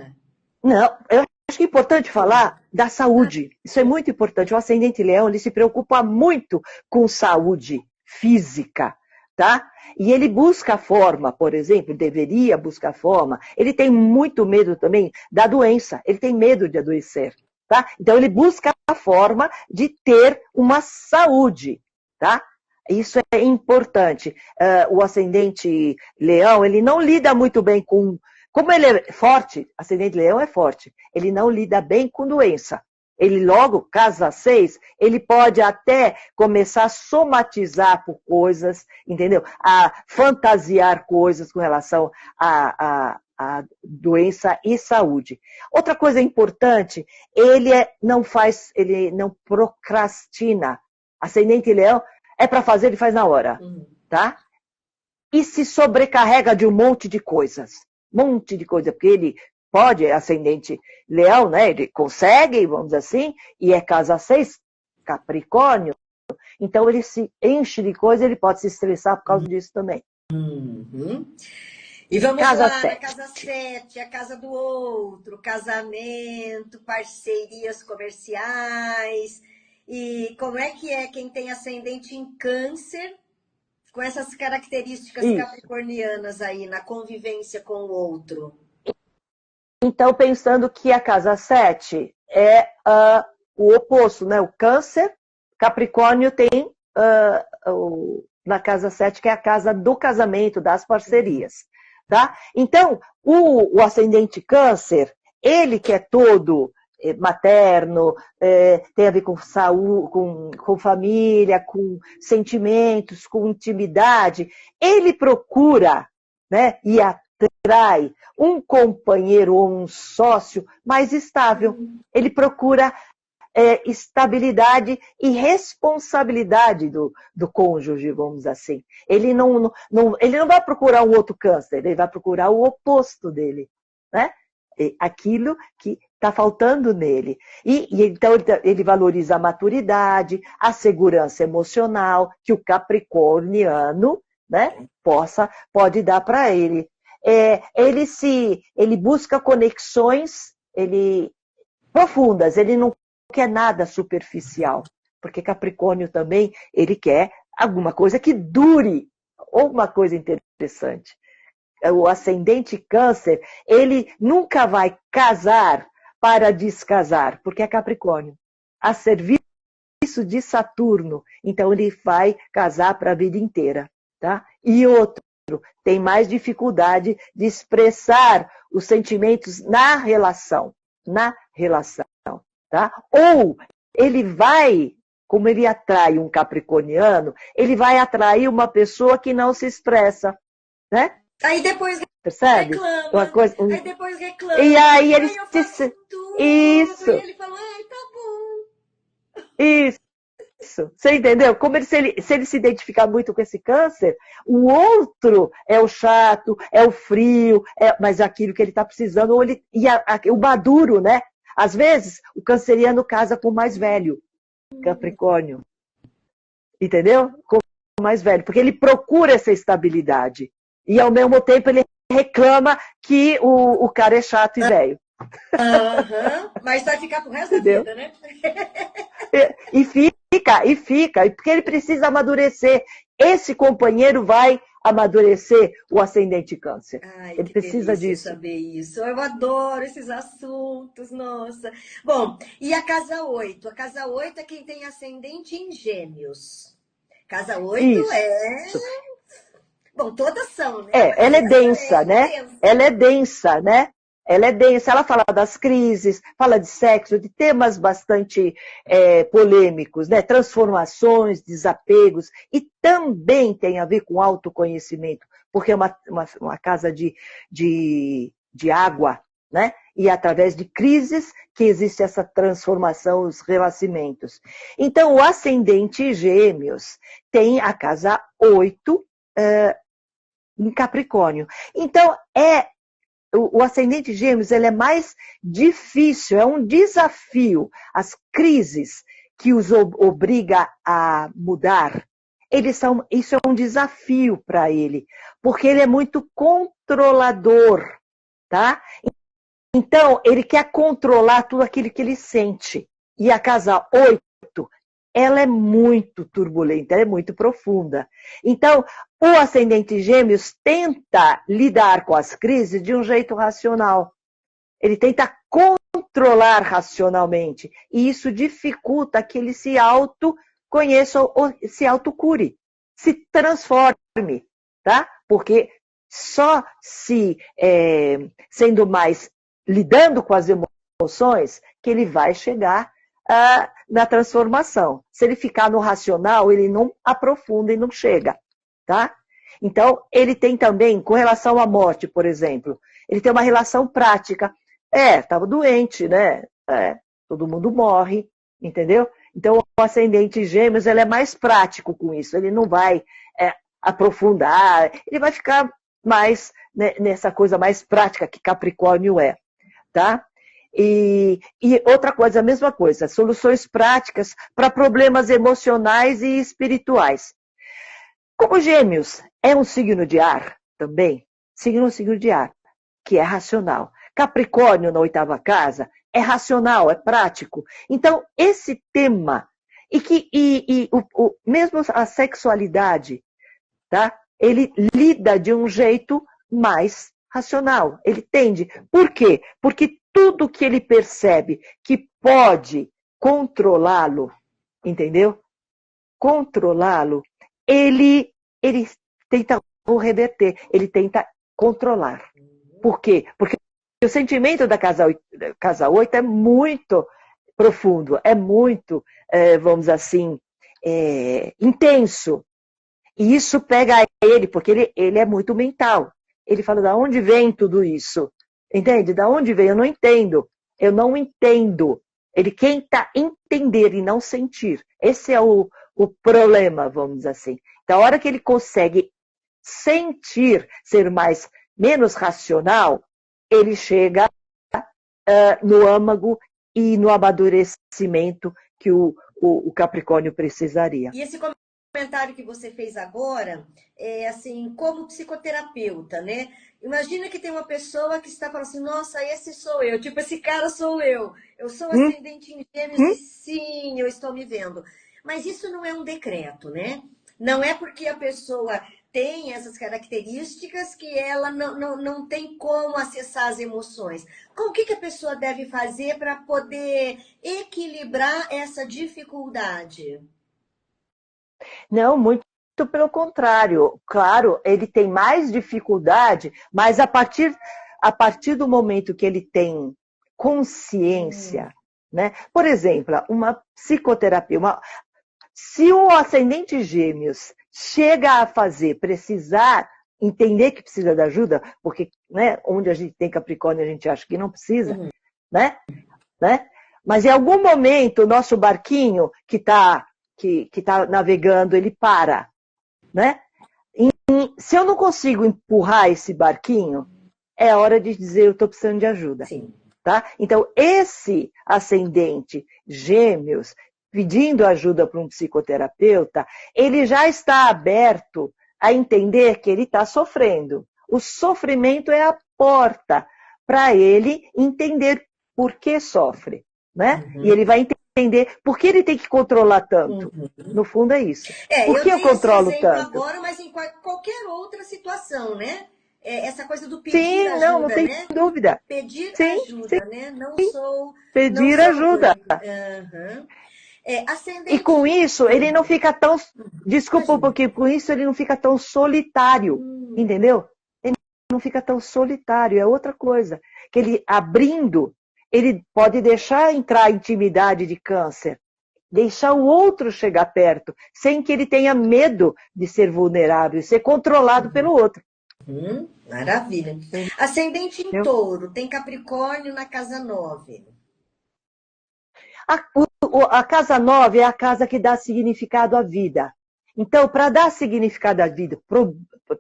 Não, eu acho que é importante falar da saúde. Isso é muito importante. O ascendente leão, ele se preocupa muito com saúde física, tá? E ele busca a forma, por exemplo, deveria buscar forma. Ele tem muito medo também da doença. Ele tem medo de adoecer, tá? Então ele busca a forma de ter uma saúde, tá? Isso é importante. O ascendente leão, ele não lida muito bem com... Como ele é forte, ascendente leão é forte, ele não lida bem com doença. Ele logo, casa 6, ele pode até começar a somatizar por coisas, entendeu? A fantasiar coisas com relação a doença e saúde. Outra coisa importante, ele não procrastina. Ascendente leão é para fazer, ele faz na hora, tá? E se sobrecarrega de um monte de coisas. Porque ele pode, é ascendente leão, né? Ele consegue, vamos dizer assim, e é casa 6, Capricórnio. Então ele se enche de coisa, ele pode se estressar por causa disso também. E vamos casa lá, 7. na casa 7, a casa do outro, casamento, parcerias comerciais. E como é que é quem tem ascendente em câncer, com essas características capricornianas aí, na convivência com o outro? Então, pensando que a casa 7 é o oposto, né? O câncer, Capricórnio tem na casa 7, que é a casa do casamento, das parcerias, tá? Então, o ascendente câncer, ele que é todo materno, tem a ver com saúde, com família, com sentimentos, com intimidade, ele procura, né, e atrai um companheiro ou um sócio mais estável. Ele procura estabilidade e responsabilidade do cônjuge, vamos dizer assim. Ele não vai procurar um outro câncer, ele vai procurar o oposto dele, né? Aquilo que está faltando nele. E então ele valoriza a maturidade, a segurança emocional que o capricorniano, né, pode dar para ele. Ele busca conexões profundas, ele não quer nada superficial, porque Capricórnio também, ele quer alguma coisa que dure, ou uma coisa interessante. O ascendente câncer, ele nunca vai casar para descasar, porque é Capricórnio. A serviço de Saturno, então ele vai casar para a vida inteira, tá? E outro, tem mais dificuldade de expressar os sentimentos na relação, tá? Ou ele vai, como ele atrai um capricorniano, ele vai atrair uma pessoa que não se expressa, né? Aí depois percebe? reclama, Uma coisa, aí depois reclama. E aí ele tudo, Isso. E ele falou, ai, tá bom. Isso. Você entendeu? Como se ele se identificar muito com esse câncer, o outro é o chato, é o frio, mas aquilo que ele está precisando, o maduro, né? Às vezes, o canceriano casa com o mais velho, Capricórnio. Entendeu? Com o mais velho, porque ele procura essa estabilidade. E, ao mesmo tempo, ele reclama que o cara é chato e velho. Mas vai ficar pro resto da vida, né? E fica, porque ele precisa amadurecer. Esse companheiro vai amadurecer o ascendente câncer. Ai, Ele que precisa delícia disso. saber isso. Eu adoro esses assuntos, nossa. Bom, e a casa 8? A casa 8 é quem tem ascendente em Gêmeos. Casa 8 Isso. é. Bom, todas são, né? Mas Ela é essa densa, é né? intensa. Ela é densa, né? Ela é densa, ela fala das crises, fala de sexo, de temas bastante polêmicos, né? Transformações, desapegos, e também tem a ver com autoconhecimento, porque é uma casa de água, né? E através de crises que existe essa transformação, os renascimentos. Então, o ascendente Gêmeos tem a casa 8 em Capricórnio. Então, o ascendente Gêmeos ele é mais difícil, é um desafio. As crises que os obriga a mudar, isso é um desafio para ele, porque ele é muito controlador, tá? Então, ele quer controlar tudo aquilo que ele sente. E a casa 8, ela é muito turbulenta, ela é muito profunda. Então, o ascendente Gêmeos tenta lidar com as crises de um jeito racional. Ele tenta controlar racionalmente. E isso dificulta que ele se autoconheça ou se autocure, se transforme, tá? Porque só sendo mais lidando com as emoções que ele vai chegar na transformação. Se ele ficar no racional, ele não aprofunda e não chega, tá? Então, ele tem também, com relação à morte, por exemplo, ele tem uma relação prática. Estava doente, né? Todo mundo morre, entendeu? Então, o ascendente Gêmeos, ele é mais prático com isso. Ele não vai aprofundar, ele vai ficar mais nessa coisa mais prática que Capricórnio é, tá? E outra coisa, a mesma coisa, soluções práticas para problemas emocionais e espirituais. Como Gêmeos é um signo de ar também, signo de ar, que é racional. Capricórnio, na 8ª casa, é racional, é prático. Então, esse tema, mesmo a sexualidade, tá? Ele lida de um jeito mais racional. Ele tende. Por quê? Porque tudo que ele percebe que pode controlá-lo, entendeu? Controlá-lo, ele tenta reverter, ele tenta controlar. Por quê? Porque o sentimento da casa 8 é muito profundo, é muito, vamos dizer assim, intenso. E isso pega ele, porque ele é muito mental. Ele fala, da onde vem tudo isso? Entende? Da onde vem? Eu não entendo. Eu não entendo. Ele tenta entender e não sentir. Esse é o problema, vamos dizer assim. Da hora que ele consegue sentir, ser menos racional, ele chega no âmago e no amadurecimento que o Capricórnio precisaria. E esse comentário que você fez agora é assim, como psicoterapeuta, né? Imagina que tem uma pessoa que está falando assim, nossa, esse sou eu, tipo, esse cara sou eu. Eu sou ascendente em Gêmeos e sim, eu estou me vendo. Mas isso não é um decreto, né? Não é porque a pessoa tem essas características que ela não tem como acessar as emoções. O que a pessoa deve fazer para poder equilibrar essa dificuldade? Não, muito pelo contrário. Claro, ele tem mais dificuldade, mas a partir do momento que ele tem consciência, né? Por exemplo, uma psicoterapia, se o ascendente Gêmeos chega a precisar entender que precisa de ajuda, porque, né, onde a gente tem Capricórnio a gente acha que não precisa, né? Mas em algum momento o nosso barquinho que está navegando, ele para, né? Se eu não consigo empurrar esse barquinho, é hora de dizer eu estou precisando de ajuda. Sim. Tá? Então, esse ascendente Gêmeos, pedindo ajuda para um psicoterapeuta, ele já está aberto a entender que ele está sofrendo. O sofrimento é a porta para ele entender por que sofre, né? E ele vai entender por que ele tem que controlar tanto. Uhum. No fundo é isso. Por Eu que eu dei controlo esse exemplo tanto? agora, mas em qualquer outra situação, né? Essa coisa do pedir Sim, não ajuda, tem né? dúvida. Pedir Sim, sim, ajuda, né? Não pedir sou ajuda. Aham. E Ascendente com em isso, ele não touro. fica tão. Desculpa um Imagina. pouquinho, com isso ele não fica tão solitário. Hum, Entendeu? Ele não fica tão solitário. É outra coisa. Que ele abrindo, ele pode deixar entrar a intimidade de Câncer. Deixar o outro chegar perto, sem que ele tenha medo de ser vulnerável, ser controlado pelo outro. maravilha. Ascendente em Entendeu? touro, tem Capricórnio na casa 9. A casa 9 é a casa que dá significado à vida. Então, para dar significado à vida,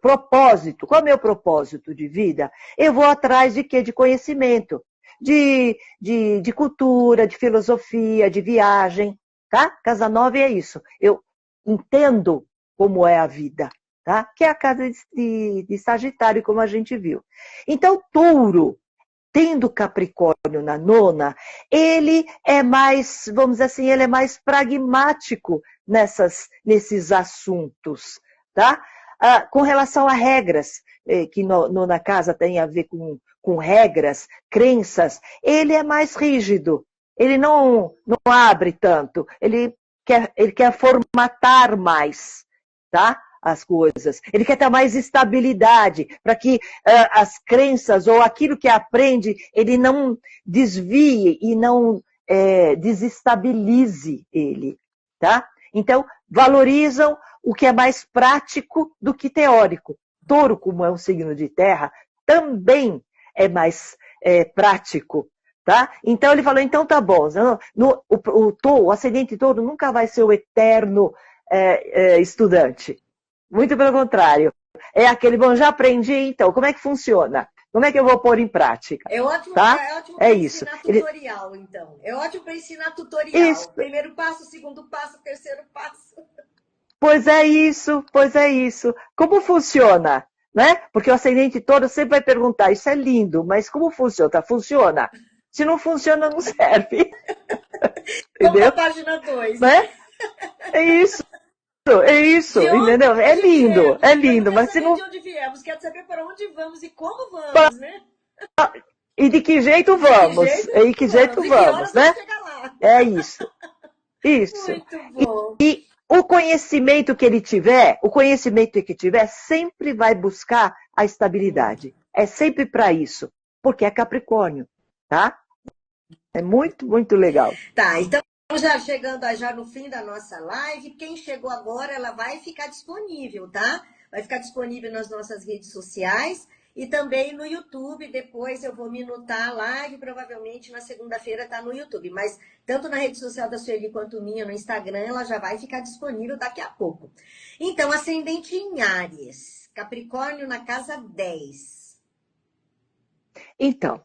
propósito, qual é o meu propósito de vida? Eu vou atrás de quê? De conhecimento, de cultura, de filosofia, de viagem, tá? Casa 9 é isso. Eu entendo como é a vida, tá? Que é a casa de Sagitário, como a gente viu. Então, Touro, tendo Capricórnio na nona, ele é mais, vamos dizer assim, ele é mais pragmático nesses assuntos, tá? Com relação a regras, que na casa tem a ver com regras, crenças, ele é mais rígido, ele não abre tanto, ele quer formatar mais, tá? As coisas. Ele quer ter mais estabilidade, para que as crenças ou aquilo que aprende, ele não desvie e não desestabilize ele, tá? Então, valorizam o que é mais prático do que teórico. Touro, como é um signo de terra, também é mais prático, tá? Então ele falou, então tá bom, o ascendente touro nunca vai ser o eterno estudante. Muito pelo contrário. É aquele, bom, já aprendi, então, como é que funciona? Como é que eu vou pôr em prática? Tá? É ótimo É para isso. ensinar tutorial, então. É ótimo para ensinar Isso. tutorial. Primeiro passo, segundo passo, terceiro passo. Pois é isso, pois é isso. Como funciona? Né? Porque o ascendente todo sempre vai perguntar, isso é lindo, mas como funciona? Funciona. Se não funciona, não serve. Vamos para Entendeu? a página 2, né? Né? É isso. É isso, De entendeu? onde É viemos? Eu não lindo, quero mas se saber não. de onde viemos, quero saber para onde vamos e como vamos, né? E de que jeito De que vamos? jeito E que jeito vamos? E que horas vamos, vamos né? chegar lá? É isso. Isso. Muito bom. E o conhecimento que ele tiver, sempre vai buscar a estabilidade. É sempre para isso. Porque é Capricórnio, tá? É muito, muito legal. Tá, então já chegando já no fim da nossa live, quem chegou agora, ela vai ficar disponível, tá? Vai ficar disponível nas nossas redes sociais e também no YouTube. Depois eu vou minutar a live, provavelmente na segunda-feira tá no YouTube. Mas tanto na rede social da Sueli quanto minha no Instagram, ela já vai ficar disponível daqui a pouco. Então, ascendente em Áries, Capricórnio na casa 10. Então,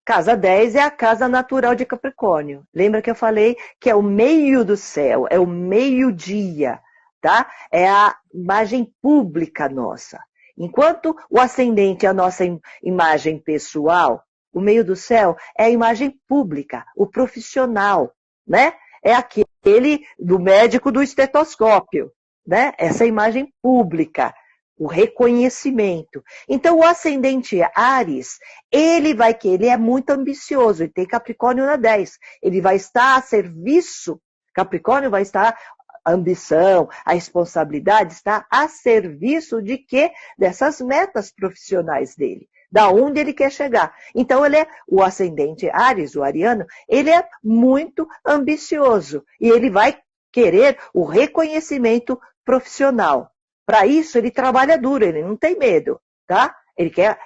casa 10 é a casa natural de Capricórnio. Lembra que eu falei que é o meio do céu, é o meio-dia, tá? É a imagem pública nossa. Enquanto o ascendente é a nossa imagem pessoal, o meio do céu é a imagem pública, o profissional, né? É aquele do médico do estetoscópio, né? Essa imagem pública, o reconhecimento. Então, o ascendente Áries, ele é muito ambicioso, ele tem Capricórnio na 10. Ele vai estar a serviço, Capricórnio vai estar, a ambição, a responsabilidade está a serviço de quê? Dessas metas profissionais dele, da onde ele quer chegar. Então, o ascendente Áries, o ariano, ele é muito ambicioso e ele vai querer o reconhecimento profissional. Para isso, ele trabalha duro, ele não tem medo, tá? Ele quer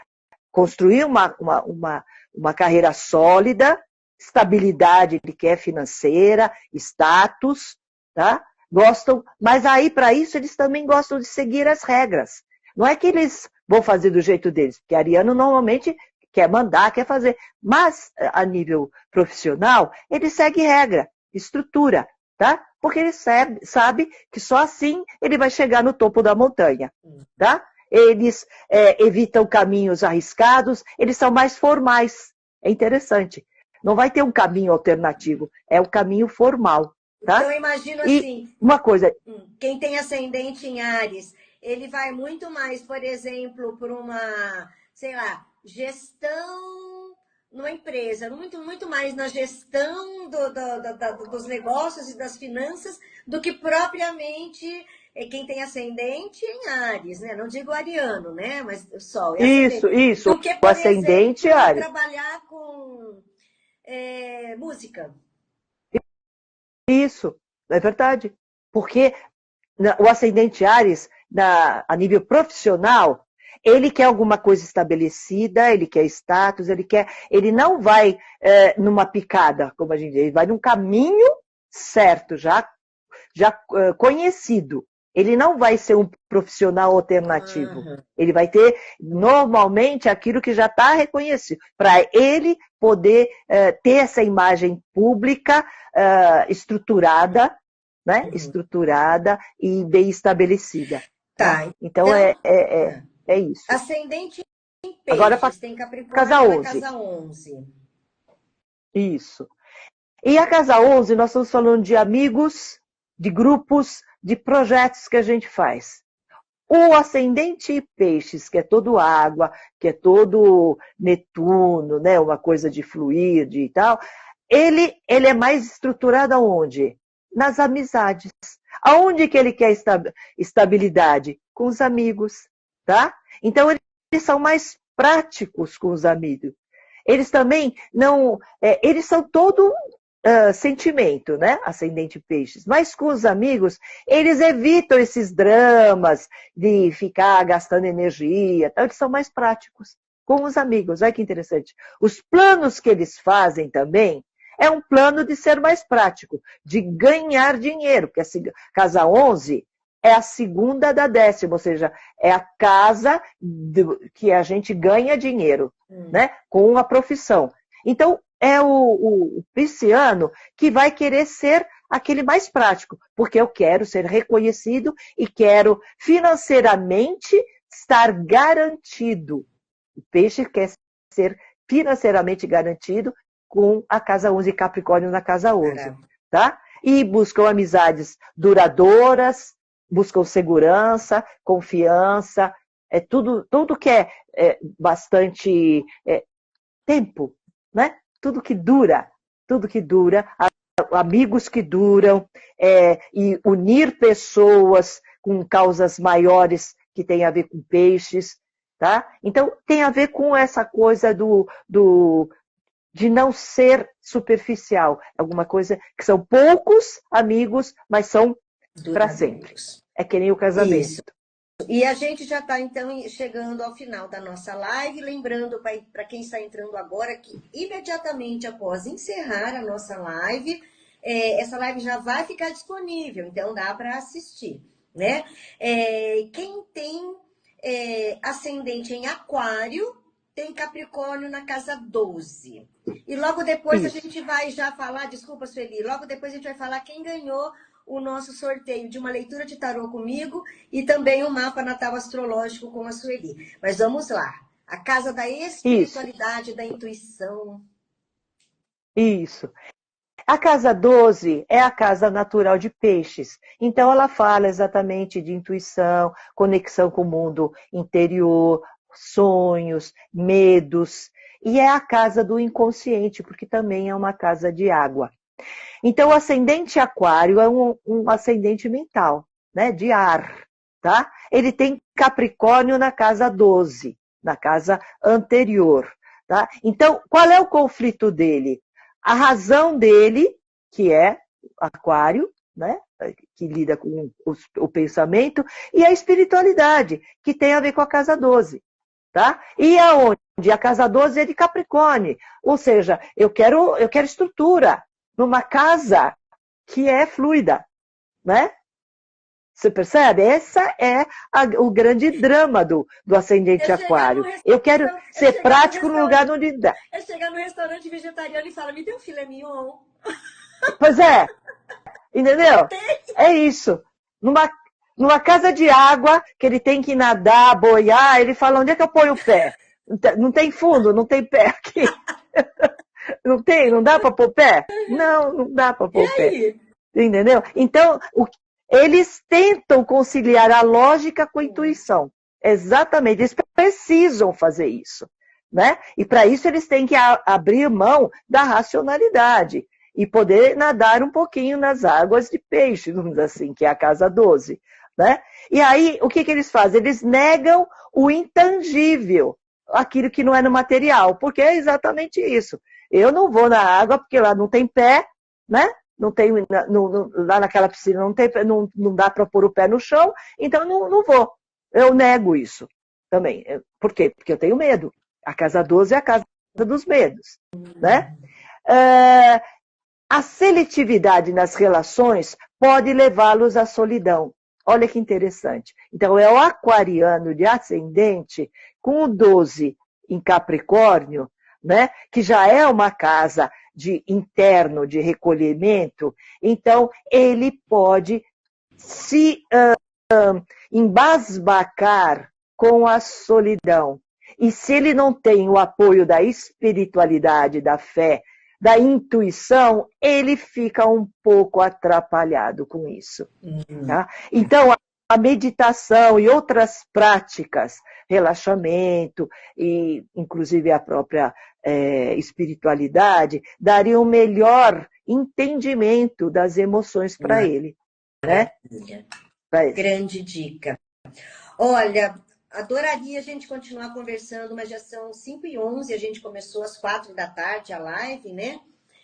construir uma carreira sólida, estabilidade, ele quer financeira, status, tá? Gostam, mas aí, para isso, eles também gostam de seguir as regras. Não é que eles vão fazer do jeito deles, porque ariano normalmente quer mandar, quer fazer. Mas, a nível profissional, ele segue regra, estrutura, tá? Porque ele sabe que só assim ele vai chegar no topo da montanha, tá? Eles evitam caminhos arriscados, eles são mais formais. É interessante. Não vai ter um caminho alternativo, é o caminho formal. Tá? Então, eu imagino E assim, uma coisa... quem tem ascendente em Áries, ele vai muito mais, por exemplo, por uma, sei lá, gestão numa empresa, muito mais na gestão dos negócios e das finanças do que propriamente quem tem ascendente em Áries, né? Não digo ariano, né? Mas o Sol é ascendente. Isso. Do que, O por ascendente exemplo, Áries. trabalhar com música. Isso, é verdade. Porque o ascendente Áries, a nível profissional, ele quer alguma coisa estabelecida, ele quer status, ele não vai numa picada, como a gente diz, ele vai num caminho certo, já conhecido. Ele não vai ser um profissional alternativo. Uhum. Ele vai ter, normalmente, aquilo que já está reconhecido. Para ele poder ter essa imagem pública estruturada, né? Estruturada e bem estabelecida. Tá. Então, é isso. Ascendente em Peixes, agora, tem Capricórnio casa na 11. casa 11. Isso. E a casa 11, nós estamos falando de amigos, de grupos, de projetos que a gente faz. O ascendente Peixes, que é todo água, que é todo Netuno, né? Uma coisa de fluir e tal, ele é mais estruturado aonde? Nas amizades. Aonde que ele quer estabilidade? Com os amigos, tá? Então, eles são mais práticos com os amigos. Eles também não... eles são todo sentimento, né? Ascendente Peixes. Mas com os amigos, eles evitam esses dramas de ficar gastando energia. Então, eles são mais práticos com os amigos. Olha que interessante. Os planos que eles fazem também é um plano de ser mais prático, de ganhar dinheiro, porque a casa 11 é a segunda da 10ª, ou seja, é a casa que a gente ganha dinheiro, né? Com a profissão. Então, é o pisciano que vai querer ser aquele mais prático, porque eu quero ser reconhecido e quero financeiramente estar garantido. O peixe quer ser financeiramente garantido com a casa 11 e Capricórnio na casa 11, tá? E buscam amizades duradouras, buscam segurança, confiança, tudo que é bastante tempo, né? Tudo que dura, amigos que duram, e unir pessoas com causas maiores que tem a ver com peixes, tá? Então, tem a ver com essa coisa de não ser superficial. Alguma coisa que são poucos amigos, mas são para sempre. É que nem o casamento. Isso. E a gente já está, então, chegando ao final da nossa live. Lembrando para quem está entrando agora que imediatamente após encerrar a nossa live, essa live já vai ficar disponível, então dá para assistir, né? Quem tem ascendente em Aquário, tem Capricórnio na casa 12. E logo depois a gente vai já falar, desculpa, Sueli, logo depois a gente vai falar quem ganhou o nosso sorteio de uma leitura de tarô comigo e também um mapa natal astrológico com a Sueli. Mas vamos lá. A casa da espiritualidade, da intuição. Isso. A casa 12 é a casa natural de Peixes. Então, ela fala exatamente de intuição, conexão com o mundo interior, sonhos, medos. E é a casa do inconsciente, porque também é uma casa de água. Então, o ascendente Aquário é um ascendente mental, né, de ar, tá? Ele tem Capricórnio na casa 12, na casa anterior, tá? Então, qual é o conflito dele? A razão dele, que é Aquário, né, que lida com o pensamento, e a espiritualidade, que tem a ver com a casa 12, tá? E aonde? A casa 12 é de Capricórnio, ou seja, eu quero estrutura, numa casa que é fluida, né? Você percebe? Essa é o grande drama do ascendente Aquário. Eu quero ser prático no lugar onde dá. É chegar no restaurante vegetariano e falar, me dê um filé mignon. Pois é, entendeu? É isso. Numa casa de água, que ele tem que nadar, boiar, ele fala, onde é que eu ponho o pé? Não tem fundo, não tem pé aqui. Não tem? Não dá para pôr pé? Não, não dá para E pôr pé. aí? Entendeu? Então, eles tentam conciliar a lógica com a intuição. Exatamente, eles precisam fazer isso, né? E para isso eles têm que abrir mão da racionalidade e poder nadar um pouquinho nas águas de peixe, vamos dizer assim, que é a casa 12, né? E aí, o que eles fazem? Eles negam o intangível, aquilo que não é no material, porque é exatamente isso. Eu não vou na água porque lá não tem pé, né? Não tem, lá naquela piscina não dá para pôr o pé no chão, então não vou. Eu nego isso também. Por quê? Porque eu tenho medo. A casa 12 é a casa dos medos, né? A seletividade nas relações pode levá-los à solidão. Olha que interessante. Então, é o aquariano de ascendente com o 12 em Capricórnio, né? Que já é uma casa de interno, de recolhimento. Então, ele pode se embasbacar com a solidão. E se ele não tem o apoio da espiritualidade, da fé, da intuição, ele fica um pouco atrapalhado com isso. Tá? Então, a meditação e outras práticas, relaxamento, e inclusive a própria espiritualidade, dariam um melhor entendimento das emoções para ele. Né? Grande dica. Olha, adoraria a gente continuar conversando, mas já são 5h11, a gente começou às 4 da tarde a live, né?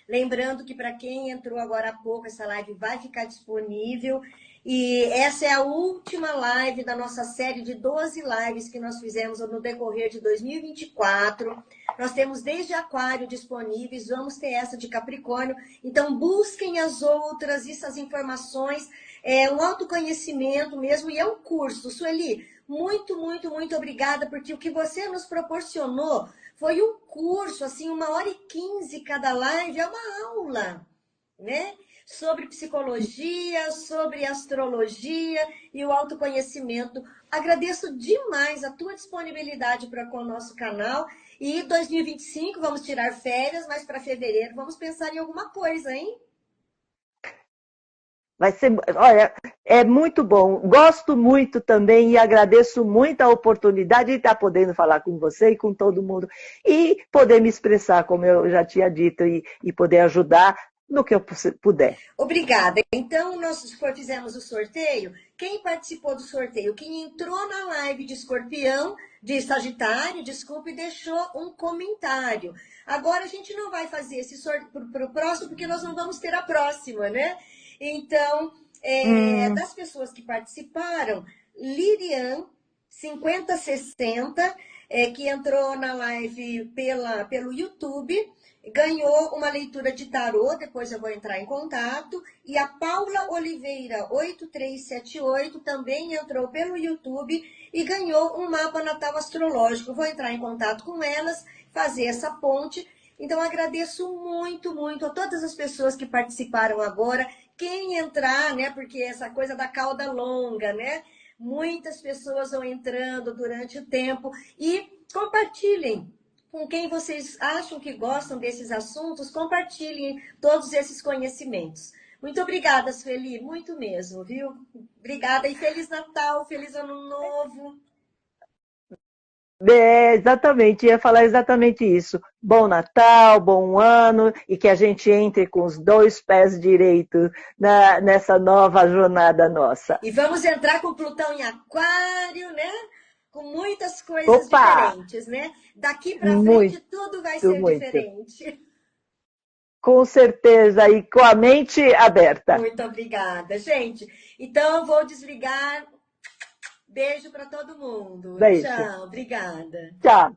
Lembrando que para quem entrou agora há pouco, essa live vai ficar disponível. E essa é a última live da nossa série de 12 lives que nós fizemos no decorrer de 2024. Nós temos desde Aquário disponíveis, vamos ter essa de Capricórnio. Então, busquem as outras, essas informações. É um autoconhecimento mesmo e é um curso. Sueli, muito, muito, muito obrigada, porque o que você nos proporcionou foi um curso, assim, 1h15 cada live, é uma aula, né? Sobre psicologia, sobre astrologia e o autoconhecimento. Agradeço demais a tua disponibilidade para com o nosso canal. E 2025 vamos tirar férias, mas para fevereiro vamos pensar em alguma coisa, hein? Vai ser, olha, é muito bom. Gosto muito também e agradeço muito a oportunidade de estar podendo falar com você e com todo mundo. E poder me expressar, como eu já tinha dito, e poder ajudar no que eu puder. Obrigada. Então, nós fizemos o sorteio. Quem participou do sorteio? Quem entrou na live de Escorpião, de Sagitário, desculpe, deixou um comentário. Agora, a gente não vai fazer esse sorteio para o próximo, porque nós não vamos ter a próxima, né? Então, das pessoas que participaram, Lirian 5060, que entrou na live pelo YouTube, ganhou uma leitura de tarô, depois eu vou entrar em contato. E a Paula Oliveira 8378 também entrou pelo YouTube e ganhou um mapa natal astrológico. Vou entrar em contato com elas, fazer essa ponte. Então, agradeço muito, muito a todas as pessoas que participaram agora. Quem entrar, né? Porque essa coisa da cauda longa, né? Muitas pessoas vão entrando durante o tempo. E compartilhem com quem vocês acham que gostam desses assuntos. Compartilhem todos esses conhecimentos. Muito obrigada, Sueli. Muito mesmo, viu? Obrigada e Feliz Natal, Feliz Ano Novo. Exatamente, ia falar exatamente isso. Bom Natal, bom ano, e que a gente entre com os 2 pés direitos nessa nova jornada nossa. E vamos entrar com Plutão em Aquário, né? Com muitas coisas diferentes, né? Daqui para frente tudo vai ser diferente. Com certeza, e com a mente aberta. Muito obrigada, gente. Então, eu vou desligar. Beijo para todo mundo. Beijo. Tchau, obrigada. Tchau.